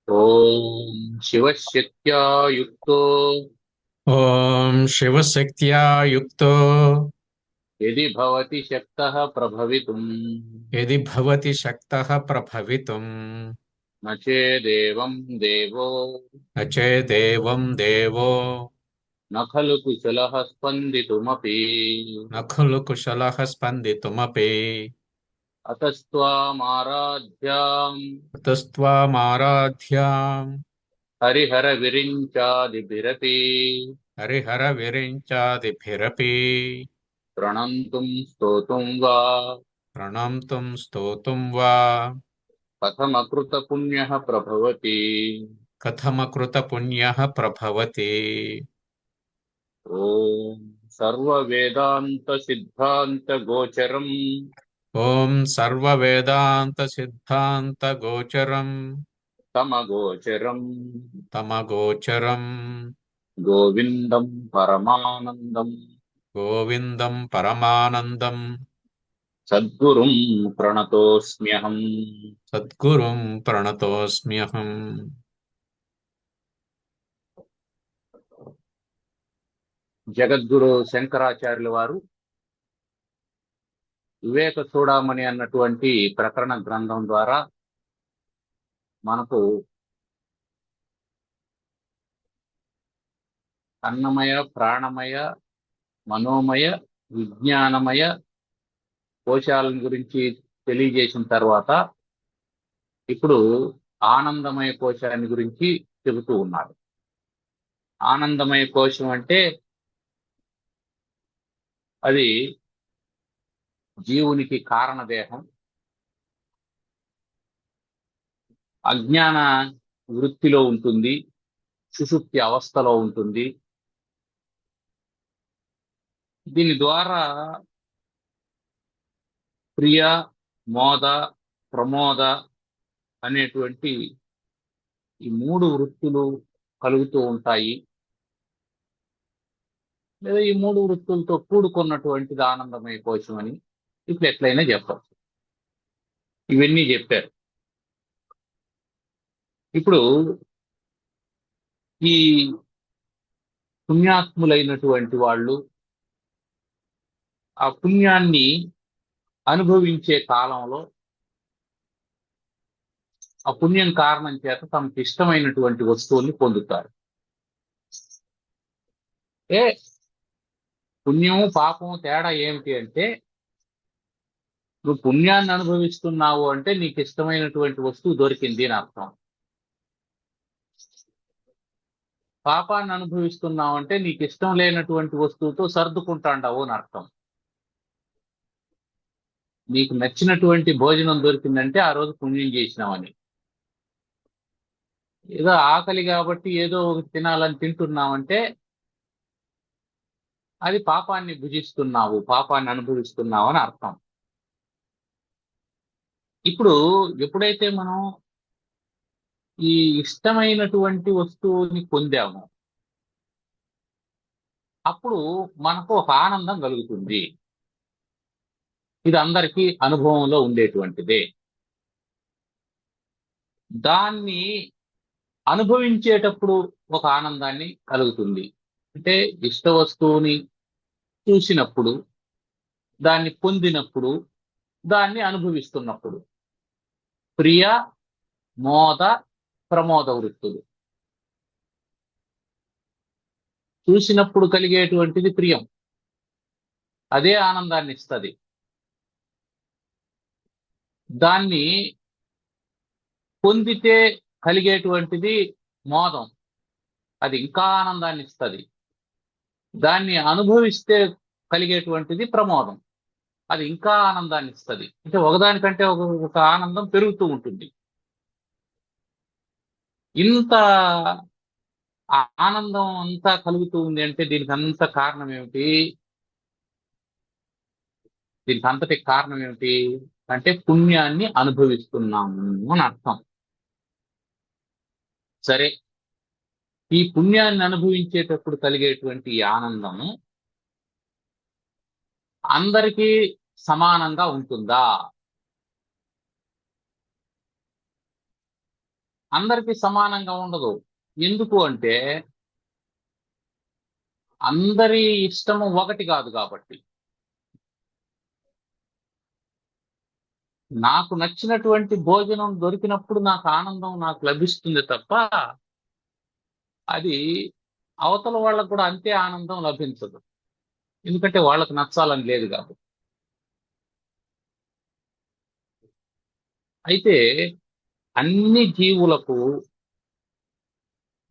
ఓం శివశక్త్యా యుక్తో ఓం శివశక్త్యా యుక్తో యది భవతి శక్తః ప్రభవితుం యది భవతి శక్తః ప్రభవితుం న చేదేవం దేవో న చేదేవం దేవో న ఖలు కుశలః స్పందితుమపి. న ఖలు కుశలః స్పందితుమపి. అతస్త్వామారాధ్యాం తస్త్వామారాధ్యాం హరిహర విరించాదిభిరపి హరిహర విరించాదిభిరపి ప్రణంతుం స్తోతుం వా ప్రణంతుం స్తోతుం వా కథమకృత పుణ్యః ప్రభవతి. కథమకృత పుణ్యః ప్రభవతి. ఓం సర్వవేదాంత సిద్ధాంత గోచరం ఓం సర్వవేదాంత సిద్ధాంత గోచరం తమగోచరం తమగోచరం గోవిందం పరమానందం గోవిందం పరమానందం సద్గురుం ప్రణతోస్మ్యహం. సద్గురుం ప్రణతోస్మ్యహం. జగద్గురు శంకరాచార్యుల వారు వివేక చూడమని అన్నటువంటి ప్రకరణ గ్రంథం ద్వారా మనకు అన్నమయ, ప్రాణమయ, మనోమయ, విజ్ఞానమయ కోశాల గురించి తెలియజేసిన తర్వాత ఇప్పుడు ఆనందమయ కోశాన్ని గురించి చెబుతూ ఉన్నాడు. ఆనందమయ కోశం అంటే అది జీవునికి కారణదేహం. అజ్ఞాన వృత్తిలో ఉంటుంది, సుషుప్తి అవస్థలో ఉంటుంది. దీని ద్వారా ప్రియ, మోద, ప్రమోద అనేటువంటి ఈ మూడు వృత్తులు కలుగుతూ ఉంటాయి. లేదా ఈ మూడు వృత్తులతో కూడుకున్నటువంటిది ఆనందమయ కోశం అని ఇప్పుడు ఎట్లయినా చెప్పచ్చు. ఇవన్నీ చెప్పారు. ఇప్పుడు ఈ పుణ్యాత్ములైనటువంటి వాళ్ళు ఆ పుణ్యాన్ని అనుభవించే కాలంలో ఆ పుణ్యం కారణం చేత తమకు ఇష్టమైనటువంటి వస్తువుల్ని పొందుతారు. ఏ పుణ్యము పాపము తేడా ఏమిటి అంటే, నువ్వు పుణ్యాన్ని అనుభవిస్తున్నావు అంటే నీకు ఇష్టమైనటువంటి వస్తువు దొరికింది అని అర్థం. పాపాన్ని అనుభవిస్తున్నావు అంటే నీకు ఇష్టం లేనటువంటి వస్తువుతో సర్దుకుంటాండావు అని అర్థం. నీకు నచ్చినటువంటి భోజనం దొరికిందంటే ఆ రోజు పుణ్యం చేసినావని. ఏదో ఆకలి కాబట్టి ఏదో ఒకటి తినాలని తింటున్నావంటే అది పాపాన్ని భుజిస్తున్నావు, పాపాన్ని అనుభవిస్తున్నావు అని అర్థం. ఇప్పుడు ఎప్పుడైతే మనం ఈ ఇష్టమైనటువంటి వస్తువుని పొందామో అప్పుడు మనకు ఒక ఆనందం కలుగుతుంది. ఇది అందరికీ అనుభవంలో ఉండేటువంటిదే. దాన్ని అనుభవించేటప్పుడు ఒక ఆనందాన్ని కలుగుతుంది. అంటే ఇష్ట వస్తువుని చూసినప్పుడు, దాన్ని పొందినప్పుడు, దాన్ని అనుభవిస్తున్నప్పుడు ప్రియ, మోద, ప్రమోద వృత్తులు. చూసినప్పుడు కలిగేటువంటిది ప్రియం, అదే ఆనందాన్ని ఇస్తుంది. దాన్ని పొందితే కలిగేటువంటిది మోదం, అది ఇంకా ఆనందాన్ని ఇస్తుంది. దాన్ని అనుభవిస్తే కలిగేటువంటిది ప్రమోదం, అది ఇంకా ఆనందాన్ని ఇస్తుంది. అంటే ఒకదానికంటే ఒక ఆనందం పెరుగుతూ ఉంటుంది. ఇంత ఆనందం అంతా కలుగుతూ ఉంది అంటే దీనికి అంత కారణం ఏమిటి? దీనికి అంతటి కారణం ఏమిటి అంటే పుణ్యాన్ని అనుభవిస్తున్నాము అని అర్థం. సరే, ఈ పుణ్యాన్ని అనుభవించేటప్పుడు కలిగేటువంటి ఈ ఆనందము అందరికీ సమానంగా ఉంటుందా? అందరికీ సమానంగా ఉండదు. ఎందుకు అంటే అందరి ఇష్టము ఒకటి కాదు కాబట్టి. నాకు నచ్చినటువంటి భోజనం దొరికినప్పుడు నాకు ఆనందం నాకు లభిస్తుంది తప్ప అది అవతల వాళ్ళకు కూడా అంతే ఆనందం లభించదు. ఎందుకంటే వాళ్ళకు నచ్చాలని లేదు కాబట్టి. అయితే అన్ని జీవులకు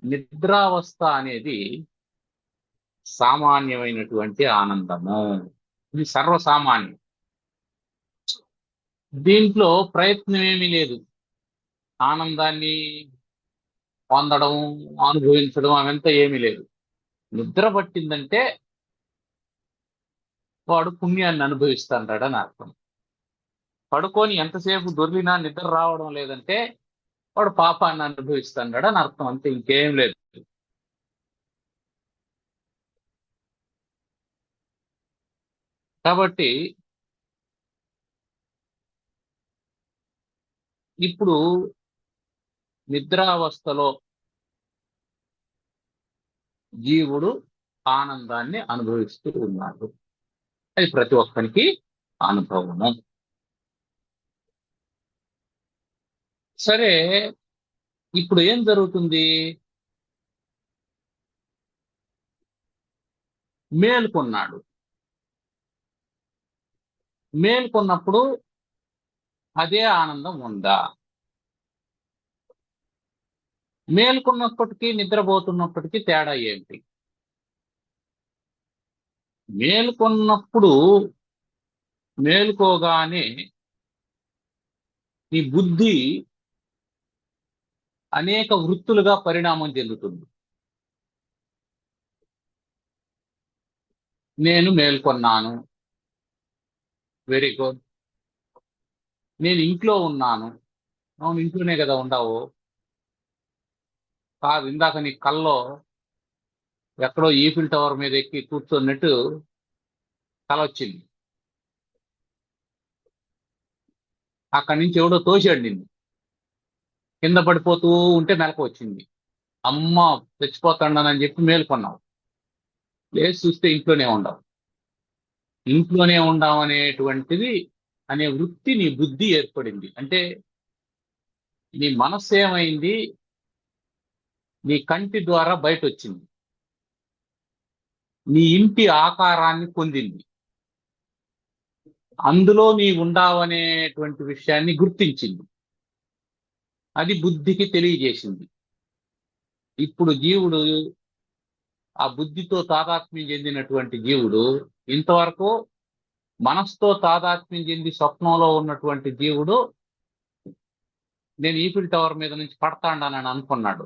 నిద్రావస్థ అనేది సామాన్యమైనటువంటి ఆనందము. ఇది సర్వసామాన్యం. దీంట్లో ప్రయత్నం ఏమీ లేదు. ఆనందాన్ని పొందడం, అనుభవించడం అవంతా ఏమీ లేదు. నిద్ర పట్టిందంటే వాడు పుణ్యాన్ని అనుభవిస్తాడని అర్థం. పడుకొని ఎంతసేపు దొర్లినా నిద్ర రావడం లేదంటే వాడు పాపాన్ని అనుభవిస్తాడని అర్థం. అంతే, ఇంకేం లేదు. కాబట్టి ఇప్పుడు నిద్రావస్థలో జీవుడు ఆనందాన్ని అనుభవిస్తూ ఉన్నాడు. అది ప్రతి ఒక్కరికి అనుభవము. సరే, ఇప్పుడు ఏం జరుగుతుంది? మేల్కొన్నాడు. మేల్కొన్నప్పుడు అదే ఆనందం ఉందా? మేల్కొన్నప్పటికీ నిద్రపోతున్నప్పటికీ తేడా ఏంటి? మేల్కొన్నప్పుడు మేల్కోగానే ఈ బుద్ధి అనేక వృత్తులుగా పరిణామం చెందుతుంది. నేను మేల్కొన్నాను, వెరీ గుడ్. నేను ఇంట్లో ఉన్నాను, అవును ఇంట్లోనే కదా ఉండవు. కాదు, ఇందాక నీ కల్లో ఎక్కడో ఈఫిల్ టవర్ మీద ఎక్కి కూర్చున్నట్టు కల వచ్చింది. అక్కడి నుంచి ఎవడో తోసాడు నిన్ను, కింద పడిపోతూ ఉంటే మెలకు వచ్చింది. అమ్మ చచ్చిపోతాడని చెప్పి మేల్కొన్నావు. లేచి చూస్తే ఇంట్లోనే ఉండవు. ఇంట్లోనే ఉండవు అనేటువంటిది అనే వృత్తి నీ బుద్ధి ఏర్పడింది. అంటే నీ మనస్సు ఏమైంది? నీ కంటి ద్వారా బయట వచ్చింది, నీ ఇంటి ఆకారాన్ని పొందింది, అందులో నీ ఉండవనేటువంటి విషయాన్ని గుర్తించింది, అది బుద్ధికి తెలియజేసింది. ఇప్పుడు జీవుడు, ఆ బుద్ధితో తాదాత్మ్యం చెందినటువంటి జీవుడు, ఇంతవరకు మనస్సుతో తాదాత్మ్యం చెంది స్వప్నంలో ఉన్నటువంటి జీవుడు నేను ఈఫిల్ టవర్ మీద నుంచి పడతాడనని అనుకున్నాడు.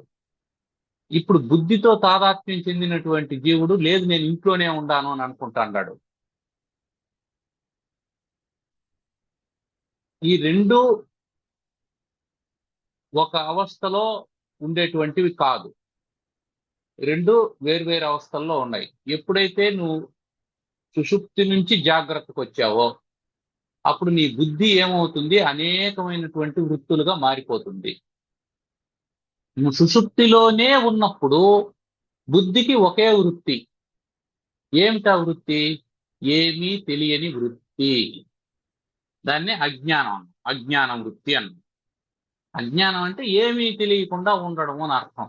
ఇప్పుడు బుద్ధితో తాదాత్మ్యం చెందినటువంటి జీవుడు లేదు నేను ఇంట్లోనే ఉండాను అని అనుకుంటాడు. ఈ రెండు ఒక అవస్థలో ఉండేటువంటివి కాదు, రెండు వేర్వేరు అవస్థల్లో ఉన్నాయి. ఎప్పుడైతే నువ్వు సుషుప్తి నుంచి జాగ్రత్తకు వచ్చావో అప్పుడు నీ బుద్ధి ఏమవుతుంది? అనేకమైనటువంటి వృత్తులుగా మారిపోతుంది. నువ్వు సుషుప్తిలోనే ఉన్నప్పుడు బుద్ధికి ఒకే వృత్తి. ఏమిటా వృత్తి? ఏమీ తెలియని వృత్తి. దాన్ని అజ్ఞానం వృత్తి అన్న. అజ్ఞానం అంటే ఏమీ తెలియకుండా ఉండడం అని అర్థం.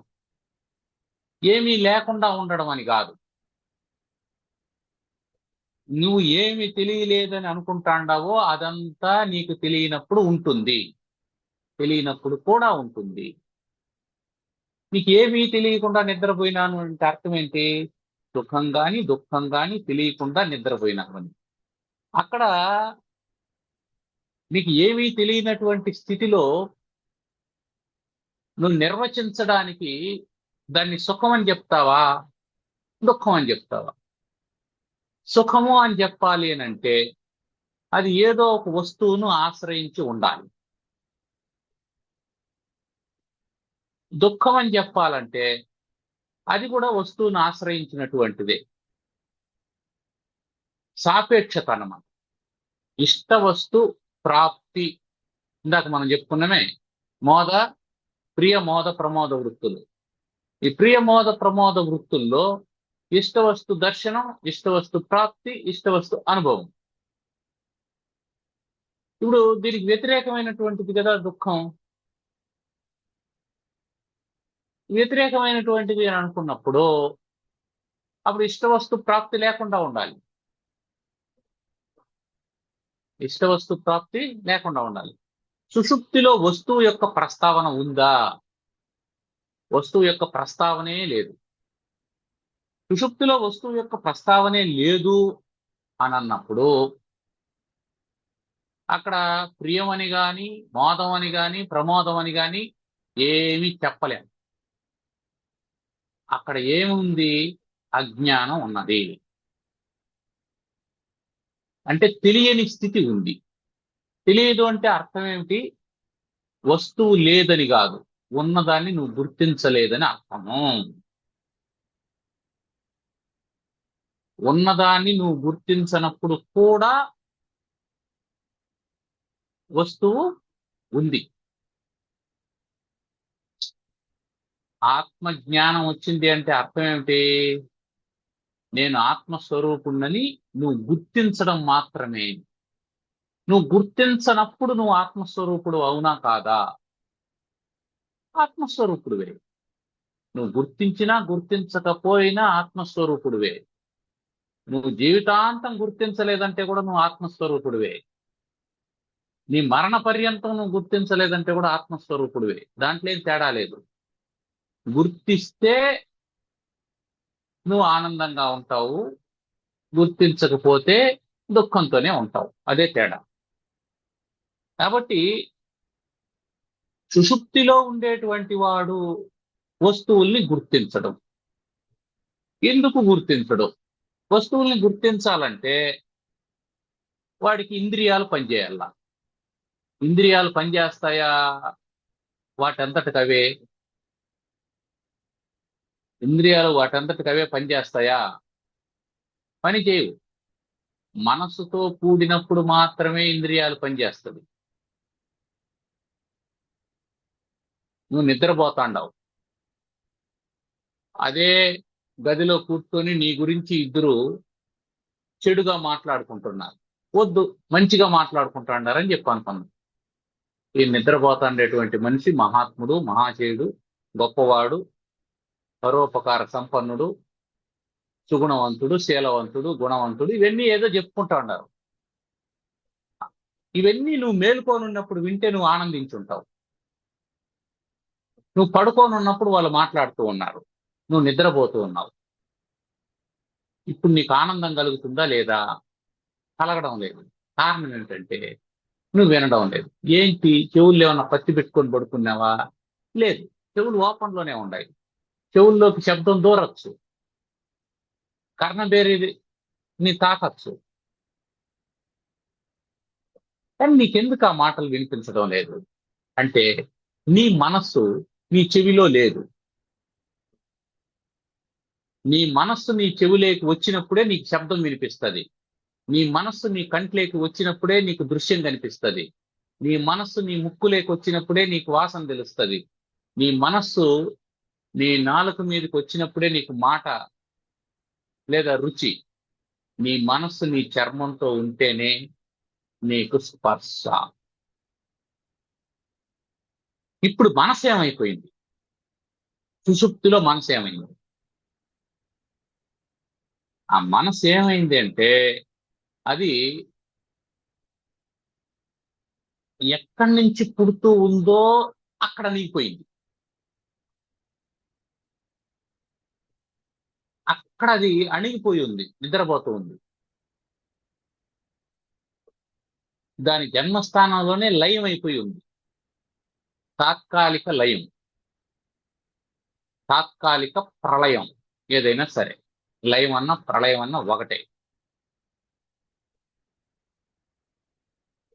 ఏమీ లేకుండా ఉండడం అని కాదు. నువ్వు ఏమి తెలియలేదని అనుకుంటాండావో అదంతా నీకు తెలియనప్పుడు ఉంటుంది, తెలియనప్పుడు కూడా ఉంటుంది. నీకు ఏమీ తెలియకుండా నిద్రపోయినాను అంటే అర్థం ఏంటి? సుఖం గాని దుఃఖం గాని తెలియకుండా నిద్రపోయినాను అని. అక్కడ నీకు ఏమీ తెలియనటువంటి స్థితిలో నువ్వు నిర్వచించడానికి దాన్ని సుఖం అని చెప్తావా, దుఃఖం అని చెప్తావా? సుఖము అని చెప్పాలి అని అంటే అది ఏదో ఒక వస్తువును ఆశ్రయించి ఉండాలి. దుఃఖం అని చెప్పాలంటే అది కూడా వస్తువును ఆశ్రయించినటువంటిదే. సాపేక్షత అన్నమాట. ఇష్ట వస్తు ప్రాప్తి, ఇందాక మనం చెప్పుకున్నామే, మోద ప్రియమోద ప్రమోద వృత్తులు. ఈ ప్రియమోద ప్రమోద వృత్తుల్లో ఇష్టవస్తు దర్శనం, ఇష్టవస్తు ప్రాప్తి, ఇష్టవస్తు అనుభవం. ఇప్పుడు దీనికి వ్యతిరేకమైనటువంటిది కదా దుఃఖం. వ్యతిరేకమైనటువంటిది అని అనుకున్నప్పుడు అప్పుడు ఇష్టవస్తు ప్రాప్తి లేకుండా ఉండాలి. ఇష్టవస్తు ప్రాప్తి లేకుండా ఉండాలి. సుషుప్తిలో వస్తువు యొక్క ప్రస్తావన ఉందా? వస్తువు యొక్క ప్రస్తావనే లేదు. సుషుప్తిలో వస్తువు యొక్క ప్రస్తావనే లేదు అని అన్నప్పుడు అక్కడ ప్రియమని గాని, మోదం అని గాని, ప్రమోదం అని గాని ఏమీ చెప్పలేం. అక్కడ ఏముంది? అజ్ఞానం ఉన్నది. అంటే తెలియని స్థితి ఉంది. తెలియదు అంటే అర్థం ఏమిటి? వస్తువు లేదని కాదు, ఉన్నదాన్ని నువ్వు గుర్తించలేదని అర్థము. ఉన్నదాన్ని నువ్వు గుర్తించనప్పుడు కూడా వస్తువు ఉంది. ఆత్మజ్ఞానం వచ్చింది అంటే అర్థం ఏమిటి? నేను ఆత్మస్వరూపుణ్ణని నువ్వు గుర్తించడం మాత్రమే. నువ్వు గుర్తించనప్పుడు నువ్వు ఆత్మస్వరూపుడు అవునా కాదా? ఆత్మస్వరూపుడువే. నువ్వు గుర్తించినా గుర్తించకపోయినా ఆత్మస్వరూపుడువే. నువ్వు జీవితాంతం గుర్తించలేదంటే కూడా నువ్వు ఆత్మస్వరూపుడువే. నీ మరణ పర్యంతం నువ్వు గుర్తించలేదంటే కూడా ఆత్మస్వరూపుడువే. దాంట్లో ఏం తేడా లేదు. గుర్తిస్తే నువ్వు ఆనందంగా ఉంటావు, గుర్తించకపోతే దుఃఖంతోనే ఉంటావు. అదే తేడా. కాబట్టి సుషుప్తిలో ఉండేటువంటి వాడు వస్తువుల్ని గుర్తించడం. ఎందుకు గుర్తించడం? వస్తువుల్ని గుర్తించాలంటే వాడికి ఇంద్రియాలు పనిచేయాల. ఇంద్రియాలు పనిచేస్తాయా? వాటంతటికవే. ఇంద్రియాలు వాటంతటికవే పనిచేస్తాయా? పని చేయవు. మనస్సుతో కూడినప్పుడు మాత్రమే ఇంద్రియాలు పనిచేస్తుంది. నువ్వు నిద్రపోతాండావు, అదే గదిలో కూర్చొని నీ గురించి ఇద్దరు చెడుగా మాట్లాడుకుంటున్నారు. వద్దు, మంచిగా మాట్లాడుకుంటున్నారని చెప్పి అనుకున్నాను. ఈ నిద్రపోతాండేటువంటి మనిషి మహాత్ముడు, మహాశయుడు, గొప్పవాడు, పరోపకార సంపన్నుడు, సుగుణవంతుడు, శీలవంతుడు, గుణవంతుడు, ఇవన్నీ ఏదో చెప్పుకుంటా ఉన్నారు. ఇవన్నీ నువ్వు మేలుకోనున్నప్పుడు వింటే నువ్వు ఆనందించుంటావు. నువ్వు పడుకోనున్నప్పుడు వాళ్ళు మాట్లాడుతూ ఉన్నారు, నువ్వు నిద్రపోతూ ఉన్నావు. ఇప్పుడు నీకు ఆనందం కలుగుతుందా లేదా? కలగడం లేదు. కారణం ఏంటంటే నువ్వు వినడం లేదు. ఏంటి, చెవుల్లో ఏమన్నా పత్తి పెట్టుకొని పడుకున్నావా? లేదు, చెవులు ఓపెన్లోనే ఉన్నాయి. చెవుల్లోకి శబ్దం దూరచ్చు, కర్ణబేరి నీ తాకచ్చు, కానీ నీకెందుకు ఆ మాటలు వినిపించడం లేదు? అంటే నీ మనస్సు నీ చెవిలో లేదు. నీ మనస్సు నీ చెవిలోకి వచ్చినప్పుడే నీకు శబ్దం వినిపిస్తుంది. నీ మనస్సు నీ కంట్లోకి వచ్చినప్పుడే నీకు దృశ్యం కనిపిస్తుంది. నీ మనస్సు నీ ముక్కులోకి వచ్చినప్పుడే నీకు వాసన తెలుస్తుంది. నీ మనస్సు నీ నాలుక మీదకి వచ్చినప్పుడే నీకు మాట లేదా రుచి. నీ మనస్సు నీ చర్మంతో ఉంటేనే నీకు స్పర్శ. ఇప్పుడు మనసు ఏమైపోయింది? సుషుప్తిలో మనసు ఏమైంది? ఆ మనసు ఏమైంది అంటే అది ఎక్కడి నుంచి పుడుతూ ఉందో అక్కడ నీగిపోయింది. అక్కడ అది అణిగిపోయి ఉంది, నిద్రపోతూ ఉంది. దాని జన్మస్థానంలోనే లయం అయిపోయి ఉంది. తాత్కాలిక లయం, తాత్కాలిక ప్రళయం. ఏదైనా సరే, లయం అన్న ప్రళయం అన్న ఒకటే.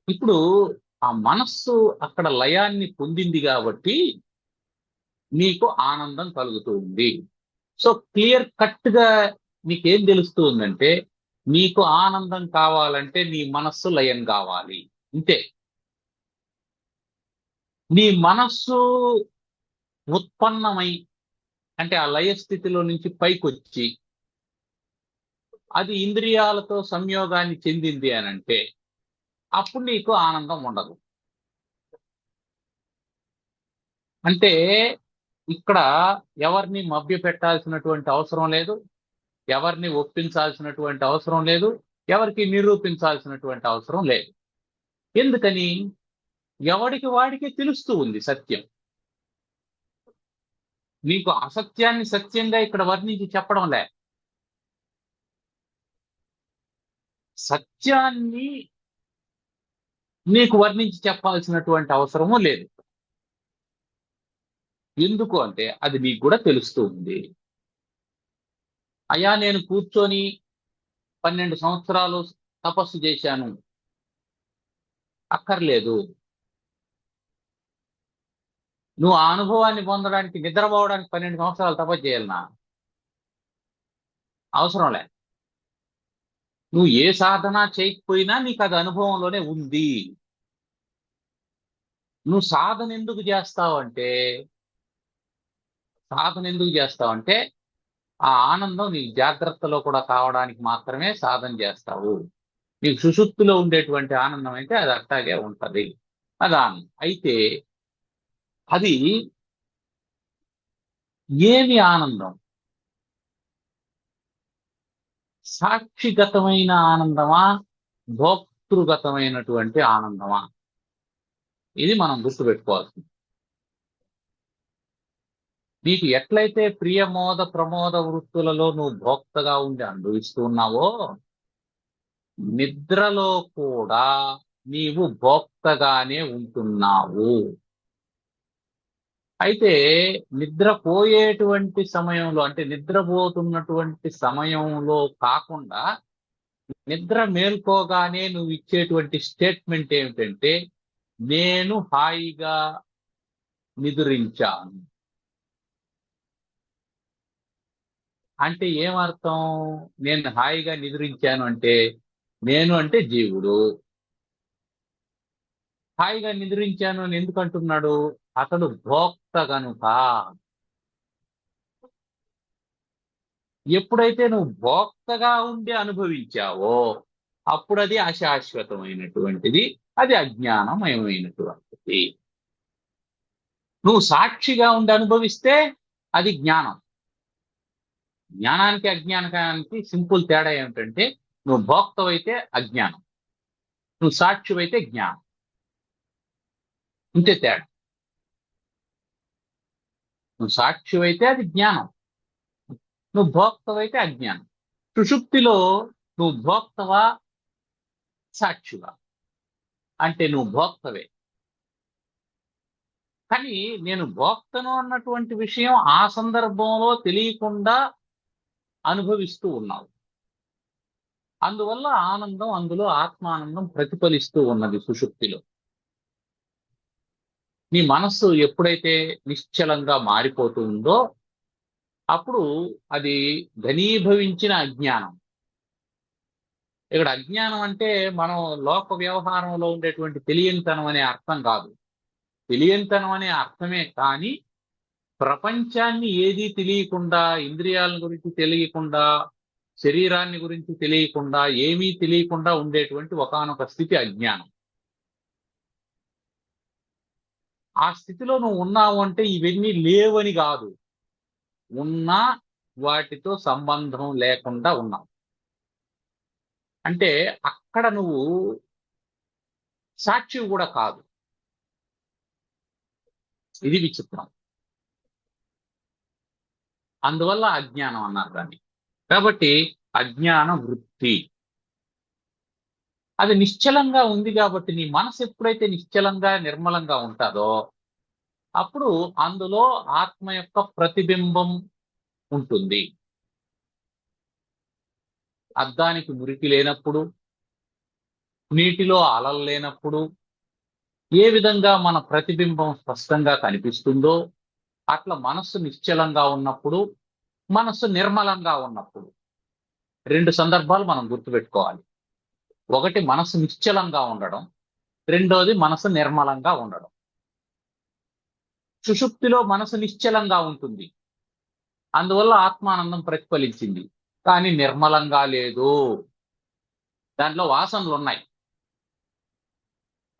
ఇప్పుడు ఆ మనస్సు అక్కడ లయాన్ని పొందింది కాబట్టి నీకు ఆనందం కలుగుతూ ఉంది. సో క్లియర్ కట్ గా నీకేం తెలుస్తూ ఉందంటే, నీకు ఆనందం కావాలంటే నీ మనస్సు లయం కావాలి, అంతే. నీ మనస్సు ఉత్పన్నమై అంటే ఆ లయ స్థితిలో నుంచి పైకొచ్చి అది ఇంద్రియాలతో సంయోగాన్ని చెందింది అని అంటే అప్పుడు నీకు ఆనందం ఉండదు. అంటే ఇక్కడ ఎవరిని మభ్య పెట్టాల్సినటువంటి అవసరం లేదు, ఎవరిని ఒప్పించాల్సినటువంటి అవసరం లేదు, ఎవరికి నిరూపించాల్సినటువంటి అవసరం లేదు. ఎందుకని? ఎవడికి వాడికి తెలుస్తూ ఉంది సత్యం. నీకు అసత్యాన్ని సత్యంగా ఇక్కడ వర్ణించి చెప్పడం లే. సత్యాన్ని నీకు వర్ణించి చెప్పాల్సినటువంటి అవసరము లేదు. ఎందుకు అంటే అది నీకు కూడా తెలుస్తూ ఉంది. అయ్యా నేను కూర్చొని 12 సంవత్సరాలు తపస్సు చేశాను, అక్కర్లేదు. నువ్వు ఆ అనుభవాన్ని పొందడానికి నిద్రపోవడానికి 12 సంవత్సరాలు తపస్సు చేయాలనా? అవసరం లే. నువ్వు ఏ సాధన చేయకపోయినా నీకు అది అనుభవంలోనే ఉంది. నువ్వు సాధన ఎందుకు చేస్తావంటే ఆ ఆనందం నీ జాగ్రత్తలో కూడా కావడానికి మాత్రమే సాధన చేస్తావు. నీకు సుషుప్తిలో ఉండేటువంటి ఆనందం అయితే అది అట్టాగే ఉంటది. అది ఆనందం. అయితే అది ఏమి ఆనందం? సాక్షిగతమైన ఆనందమా, భోక్తృగతమైనటువంటి ఆనందమా? ఇది మనం గుర్తుపెట్టుకోవాల్సింది. నీకు ఎట్లయితే ప్రియమోద ప్రమోద వృత్తులలో నువ్వు భోక్తగా ఉండి అనుభవిస్తూ ఉన్నావో, నిద్రలో కూడా నీవు భోక్తగానే ఉంటున్నావు. అయితే నిద్రపోయేటువంటి సమయంలో అంటే నిద్రపోతున్నటువంటి సమయంలో కాకుండా నిద్ర మేల్కోగానే నువ్వు ఇచ్చేటువంటి స్టేట్మెంట్ ఏమిటంటే, నేను హాయిగా నిద్రించాను. అంటే ఏమర్థం? నేను హాయిగా నిద్రించాను అంటే నేను అంటే జీవుడు. హాయిగా నిద్రించాను అని ఎందుకు అంటున్నాడు? అతడు భోక్త గనుక. ఎప్పుడైతే నువ్వు భోక్తగా ఉండి అనుభవించావో అప్పుడు అది అశాశ్వతమైనటువంటిది, అది అజ్ఞానమయమైనటువంటిది. నువ్వు సాక్షిగా ఉండి అనుభవిస్తే అది జ్ఞానం. జ్ఞానానికి అజ్ఞానానికి సింపుల్ తేడా ఏమిటంటే, నువ్వు భోక్తవైతే అజ్ఞానం, నువ్వు సాక్షివైతే జ్ఞానం. ఇంతే తేడా. నువ్వు సాక్షివైతే అది జ్ఞానం, నువ్వు భోక్తవైతే అజ్ఞానం. సుషుప్తిలో నువ్వు భోక్తవా సాక్షివా? అంటే నువ్వు భోక్తవే. కానీ నేను భోక్తను అన్నటువంటి విషయం ఆ సందర్భంలో తెలియకుండా అనుభవిస్తూ ఉన్నావు. అందువల్ల ఆనందం, అందులో ఆత్మానందం ప్రతిఫలిస్తూ ఉన్నది సుషుప్తిలో. నీ మనస్సు ఎప్పుడైతే నిశ్చలంగా మారిపోతూ ఉందో అప్పుడు అది ఘనీభవించిన అజ్ఞానం. ఇక్కడ అజ్ఞానం అంటే మనం లోక వ్యవహారంలో ఉండేటువంటి తెలియనితనం అనే అర్థం కాదు. తెలియనితనం అనే అర్థమే కానీ ప్రపంచాన్ని ఏదీ తెలియకుండా, ఇంద్రియాల గురించి తెలియకుండా, శరీరాన్ని గురించి తెలియకుండా, ఏమీ తెలియకుండా ఉండేటువంటి ఒకానొక స్థితి అజ్ఞానం. ఆ స్థితిలో నువ్వు ఉన్నావు అంటే ఇవన్నీ లేవని కాదు, ఉన్నా వాటితో సంబంధం లేకుండా ఉన్నావు. అంటే అక్కడ నువ్వు సాక్షివి కూడా కాదు. ఇది విచిత్రం. అందువల్ల అజ్ఞానం అన్నారు దాన్ని. కాబట్టి అజ్ఞాన వృత్తి అది నిశ్చలంగా ఉంది. కాబట్టి నీ మనసు ఎప్పుడైతే నిశ్చలంగా నిర్మలంగా ఉంటుందో అప్పుడు అందులో ఆత్మ యొక్క ప్రతిబింబం ఉంటుంది. అద్దానికి మురికి లేనప్పుడు, నీటిలో అలలు లేనప్పుడు ఏ విధంగా మన ప్రతిబింబం స్పష్టంగా కనిపిస్తుందో అట్లా మనస్సు నిశ్చలంగా ఉన్నప్పుడు, మనస్సు నిర్మలంగా ఉన్నప్పుడు 2 సందర్భాలు మనం గుర్తుపెట్టుకోవాలి. ఒకటి మనస్సు నిశ్చలంగా ఉండడం, రెండోది మనస్సు నిర్మలంగా ఉండడం. సుషుప్తిలో మనసు నిశ్చలంగా ఉంటుంది, అందువల్ల ఆత్మానందం ప్రతిఫలించింది. కానీ నిర్మలంగా లేదు, దాంట్లో వాసనలు ఉన్నాయి,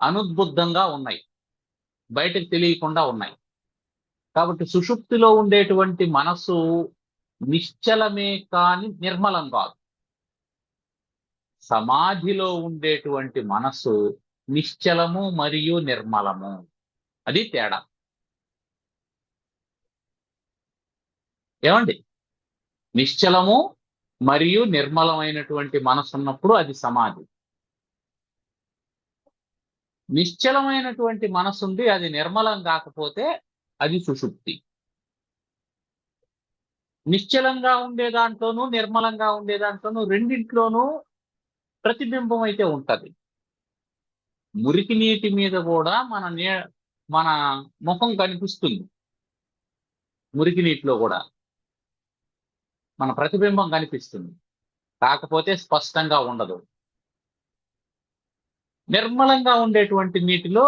అనుద్బుద్ధంగా ఉన్నాయి, బయటకు తెలియకుండా ఉన్నాయి. కాబట్టి సుషుప్తిలో ఉండేటువంటి మనస్సు నిశ్చలమే కాని నిర్మలం కాదు. సమాధిలో ఉండేటువంటి మనస్సు నిశ్చలము మరియు నిర్మలము, అది తేడా. ఏమండి, నిశ్చలము మరియు నిర్మలమైనటువంటి మనస్సు ఉన్నప్పుడు అది సమాధి. నిశ్చలమైనటువంటి మనస్సు ఉండి అది నిర్మలం కాకపోతే అది సుషుప్తి. నిశ్చలంగా ఉండే దాంట్లోనూ నిర్మలంగా ఉండే దాంట్లోనూ రెండింట్లోనూ ప్రతిబింబం అయితే ఉంటది. మురికి నీటి మీద కూడా మన ముఖం కనిపిస్తుంది, మురికి నీటిలో కూడా మన ప్రతిబింబం కనిపిస్తుంది, కాకపోతే స్పష్టంగా ఉండదు. నిర్మలంగా ఉండేటువంటి నీటిలో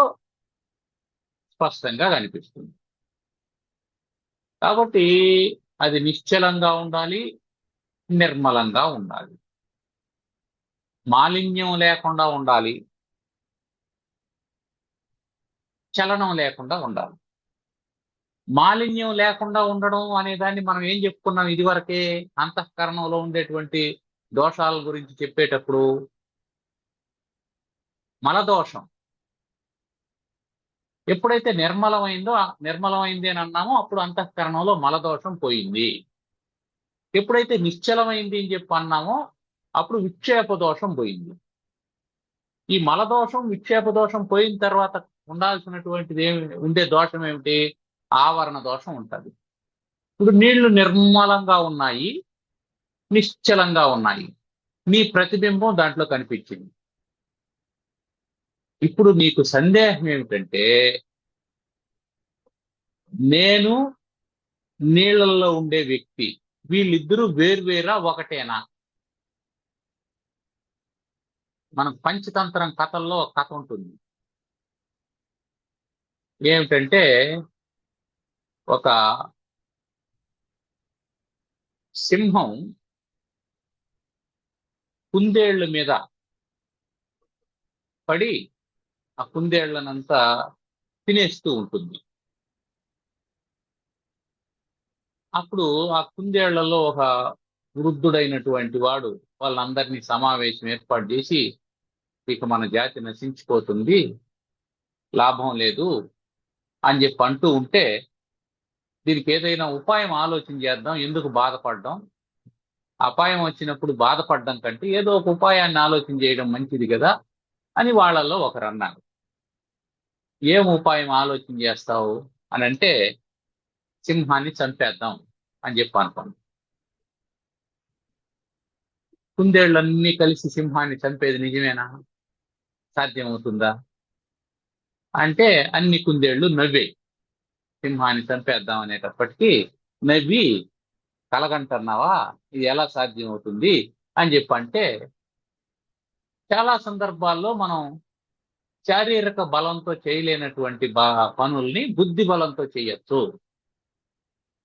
స్పష్టంగా కనిపిస్తుంది. కాబట్టి అది నిశ్చలంగా ఉండాలి, నిర్మలంగా ఉండాలి, మాలిన్యం లేకుండా ఉండాలి, చలనం లేకుండా ఉండాలి. మాలిన్యం లేకుండా ఉండడం అనే దాన్ని మనం ఏం చెప్పుకున్నాం ఇదివరకే అంతఃకరణంలో ఉండేటువంటి దోషాల గురించి చెప్పేటప్పుడు? మలదోషం ఎప్పుడైతే నిర్మలమైంది అని అన్నామో అప్పుడు అంతఃకరణంలో మలదోషం పోయింది. ఎప్పుడైతే నిశ్చలమైంది అని చెప్పి అన్నామో అప్పుడు విక్షేప దోషం పోయింది. ఈ మలదోషం విక్షేప దోషం పోయిన తర్వాత ఉండాల్సినటువంటిది ఉండే దోషం ఏమిటి? ఆవరణ దోషం ఉంటుంది. ఇప్పుడు నీళ్లు నిర్మలంగా ఉన్నాయి, నిశ్చలంగా ఉన్నాయి, నీ ప్రతిబింబం దాంట్లో కనిపించింది. ఇప్పుడు నీకు సందేహం ఏమిటంటే, నేను నీళ్లలో ఉండే వ్యక్తి, వీళ్ళిద్దరూ వేర్వేరా ఒకటేనా? మన పంచతంత్రం కథల్లో ఒక కథ ఉంటుంది. ఏమిటంటే, ఒక సింహం కుందేళ్ల మీద పడి ఆ కుందేళ్లనంతా తినేస్తూ ఉంటుంది. అప్పుడు ఆ కుందేళ్లలో ఒక వృద్ధుడైనటువంటి వాడు వాళ్ళందరినీ సమావేశం ఏర్పాటు చేసి, ఇక మన జాతి నశించిపోతుంది, లాభం లేదు అని చెప్పి అంటూ ఉంటే, దీనికి ఏదైనా ఉపాయం ఆలోచన చేద్దాం, ఎందుకు బాధపడడం, అపాయం వచ్చినప్పుడు బాధపడడం కంటే ఏదో ఒక ఉపాయాన్ని ఆలోచన చేయడం మంచిది కదా అని వాళ్ళల్లో ఒకరు అన్నారు. ఏం ఉపాయం ఆలోచన చేస్తావు అని అంటే, సింహాన్ని చంపేద్దాం అని చెప్పి అనుకోండి. కుందేళ్లన్నీ కలిసి సింహాన్ని చంపేది నిజమేనా? సాధ్యమవుతుందా అంటే అన్ని కుందేళ్లు నవ్వే సింహాన్ని చంపేద్దాం అనేటప్పటికీ నవ్వి, కలగంటున్నావా, ఇది ఎలా సాధ్యం అవుతుంది అని చెప్పంటే, చాలా సందర్భాల్లో మనం శారీరక బలంతో చేయలేనటువంటి పనుల్ని బుద్ధి బలంతో చేయొచ్చు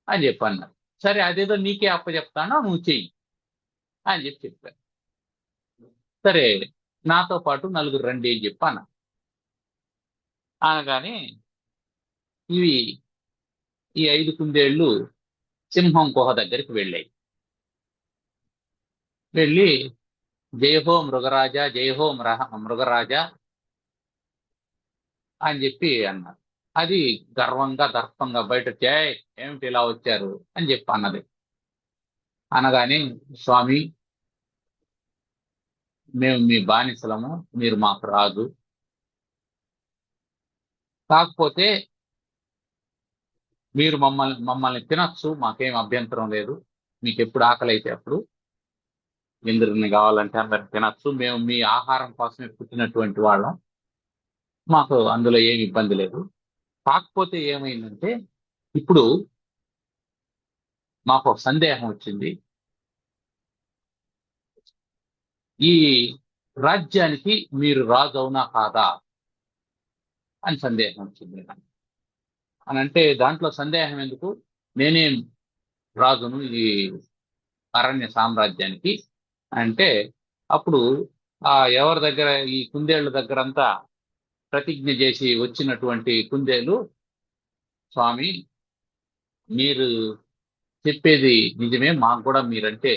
అని చెప్పన్నారు. సరే, అదేదో నీకే అప్పచెప్తానో నువ్వు చెయ్యి అని చెప్పారు. సరే, నాతో పాటు నలుగురు రండి అని చెప్పాను. అనగానే ఈ 5 కుందేళ్లు సింహం గుహ దగ్గరికి వెళ్ళాయి. వెళ్ళి జయహో మృగరాజా, జయహో మృగరాజా అని చెప్పి అన్నారు. అది గర్వంగా దర్పంగా బయట ఏమిటి ఇలా వచ్చారు అని చెప్పి అన్నది. అనగానే, స్వామి, మేము మీ బానిసలము, మీరు మాకు రాజు, కాకపోతే మీరు మమ్మల్ని తినచ్చు, మాకేం అభ్యంతరం లేదు, మీకు ఎప్పుడు ఆకలి అయితే అప్పుడు ఇంద్రుడిని కావాలంటే అందరికి తినచ్చు, మేము మీ ఆహారం కోసమే పుట్టినటువంటి వాళ్ళం, మాకు అందులో ఏమి ఇబ్బంది లేదు. కాకపోతే ఏమైందంటే, ఇప్పుడు మాకు ఒక సందేహం వచ్చింది, ఈ రాజ్యానికి మీరు రాజు అవునా కాదా అని సందేహం వచ్చింది. అని అంటే దాంట్లో సందేహం ఎందుకు? నేనేం రాజును ఈ అరణ్య సామ్రాజ్యానికి అంటే అప్పుడు ఆ ఎవరి దగ్గర ఈ కుందేళ్ల దగ్గరంతా ప్రతిజ్ఞ చేసి వచ్చినటువంటి కుందేలు, స్వామి మీరు చెప్పేది నిజమే, మాకు కూడా మీరంటే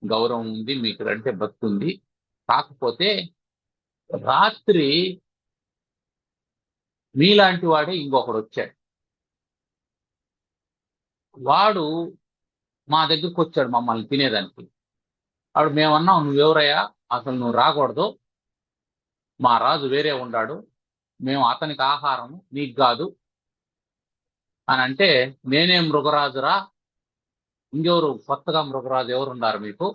గౌరవం ఉంది, మీకు అంటే భక్తి ఉంది. కాకపోతే రాత్రి మీలాంటి వాడే ఇంకొకడు వచ్చాడు. వాడు మా దగ్గరకు వచ్చాడు మమ్మల్ని తినేదానికి. వాడు మేమన్నాం, నువ్వెవరయ్యా, అసలు నువ్వు రాకూడదు, మా రాజు వేరే ఉన్నాడు, మేము అతనికి ఆహారం నీకు కాదు అని అంటే, నేనే మృగరాజురా, ఇంకెవరు కొత్తగా మృగరాజు ఎవరున్నారు మీకు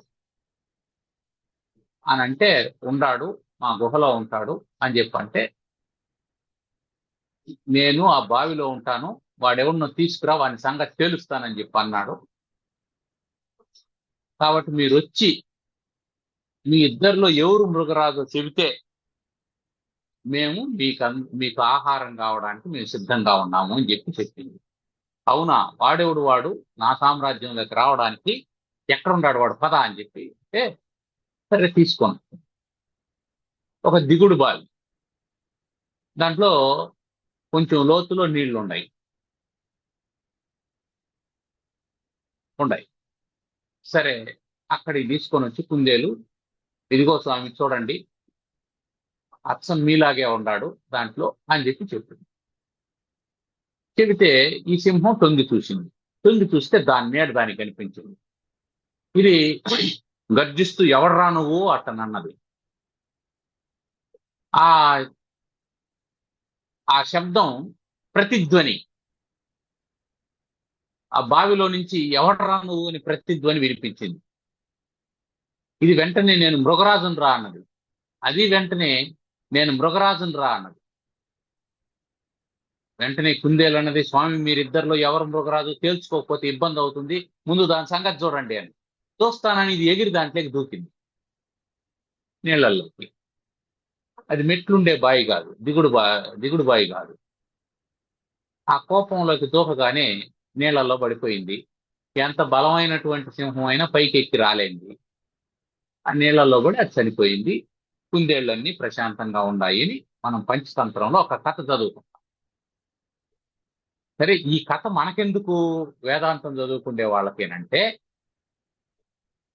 అని అంటే, ఉండాడు, మా గుహలో ఉంటాడు అని చెప్పంటే, నేను ఆ బావిలో ఉంటాను, వాడెవరినో తీసుకురా, వాని సంగతి తేలుస్తానని చెప్పి అన్నాడు. కాబట్టి మీరు వచ్చి మీ ఇద్దరిలో ఎవరు మృగరాజు చెబితే మేము మీకు ఆహారం కావడానికి మేము సిద్ధంగా ఉన్నాము అని చెప్పి చెప్పింది. అవునా, వాడెవడు వాడు నా సామ్రాజ్యంలోకి రావడానికి, ఎక్కడున్నాడు వాడు, పద అని చెప్పి అంటే, సరే తీసుకోండి. ఒక దిగుడు బావి, దాంట్లో కొంచెం లోతులో నీళ్లు ఉన్నాయి. సరే, అక్కడికి తీసుకొని వచ్చి కుందేలు, ఇదిగో స్వామి చూడండి, అచ్చం మీలాగే ఉన్నాడు దాంట్లో అని చెప్పి చెప్పింది. చెబితే ఈ సింహం తొంగి చూసింది. తొంగి చూస్తే దాని నీడ దానికి కనిపించింది. ఇది గర్జిస్తూ ఎవడ్రా నువ్వు అతనన్నది. ఆ ఆ శబ్దం ప్రతిధ్వని, ఆ బావిలో నుంచి ఎవడ్రా నువ్వు అని ప్రతిధ్వని వినిపించింది. ఇది వెంటనే నేను మృగరాజును రా అన్నది. అది వెంటనే నేను మృగరాజును రా అన్నది. వెంటనే కుందేలు అన్నది, స్వామి మీరిద్దరిలో ఎవరు మృగరాజు తేల్చుకోకపోతే ఇబ్బంది అవుతుంది, ముందు దాని సంగతి చూడండి అని. చూస్తానని ఇది ఎగిరి దాంట్లోకి దూకింది నీళ్లలోకి. అది మెట్లుండే బావి కాదు, దిగుడు బావి కాదు. ఆ కోపంలోకి దూకగానే నీళ్లలో పడిపోయింది. ఎంత బలమైనటువంటి సింహం అయినా పైకి ఎక్కి రాలేంది. ఆ నీళ్లలో కూడా అది చనిపోయింది. కుందేళ్లన్నీ ప్రశాంతంగా ఉన్నాయి అని మనం పంచతంత్రంలో ఒక కథ చదువుతాం. సరే, ఈ కథ మనకెందుకు వేదాంతం చదువుకునే వాళ్ళకేనంటే,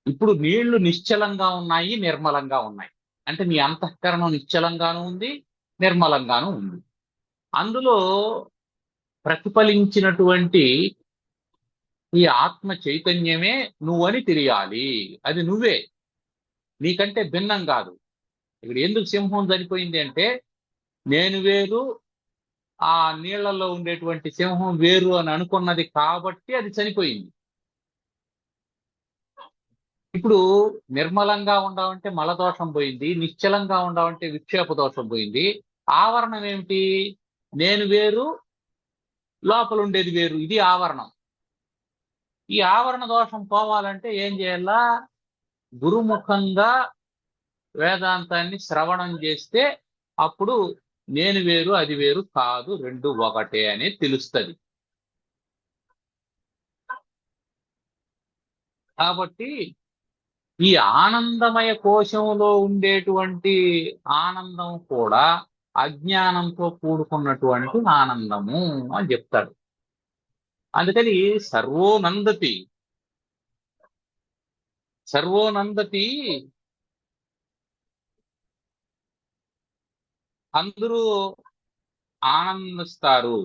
ఇప్పుడు నీళ్లు నిశ్చలంగా ఉన్నాయి, నిర్మలంగా ఉన్నాయి. అంటే నీ అంతఃకరణం నిశ్చలంగానూ ఉంది, నిర్మలంగానూ ఉంది. అందులో ప్రతిఫలించినటువంటి ఈ ఆత్మ చైతన్యమే నువ్వని తెలియాలి. అది నువ్వే, నీకంటే భిన్నం కాదు. ఇక్కడ ఎందుకు సింహం చనిపోయింది అంటే, నేను వేరు, ఆ నీళ్లలో ఉండేటువంటి సింహం వేరు అని అనుకున్నది కాబట్టి అది చనిపోయింది. ఇప్పుడు నిర్మలంగా ఉండవంటే మలదోషం పోయింది, నిశ్చలంగా ఉండవంటే విక్షేప దోషం పోయింది. ఆవరణం ఏమిటి? నేను వేరు, లోపల ఉండేది వేరు, ఇది ఆవరణం. ఈ ఆవరణ దోషం పోవాలంటే ఏం చేయాలా? గురుముఖంగా వేదాంతాన్ని శ్రవణం చేస్తే అప్పుడు నేను వేరు అది వేరు కాదు, రెండు ఒకటే అని తెలుస్తుంది. కాబట్టి ఈ ఆనందమయ కోశంలో ఉండేటువంటి ఆనందం కూడా అజ్ఞానంతో కూడుకున్నటువంటి ఆనందము అని చెప్తాడు. అందుకని సర్వోనందతి అందరూ ఆనందిస్తారు.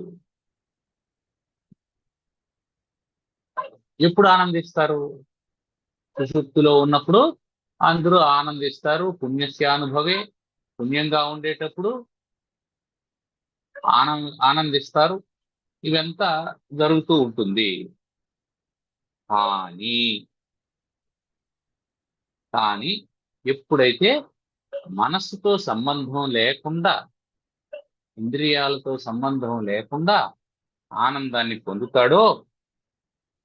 ఎప్పుడు ఆనందిస్తారు? సుషుప్తిలో ఉన్నప్పుడు అందరూ ఆనందిస్తారు. పుణ్యస్యానుభవే, పుణ్యంగా ఉండేటప్పుడు ఆనందిస్తారు. ఇవంతా జరుగుతూ ఉంటుంది. కానీ కానీ ఎప్పుడైతే మనస్సుతో సంబంధం లేకుండా, ఇంద్రియాలతో సంబంధం లేకుండా ఆనందాన్ని పొందుతాడో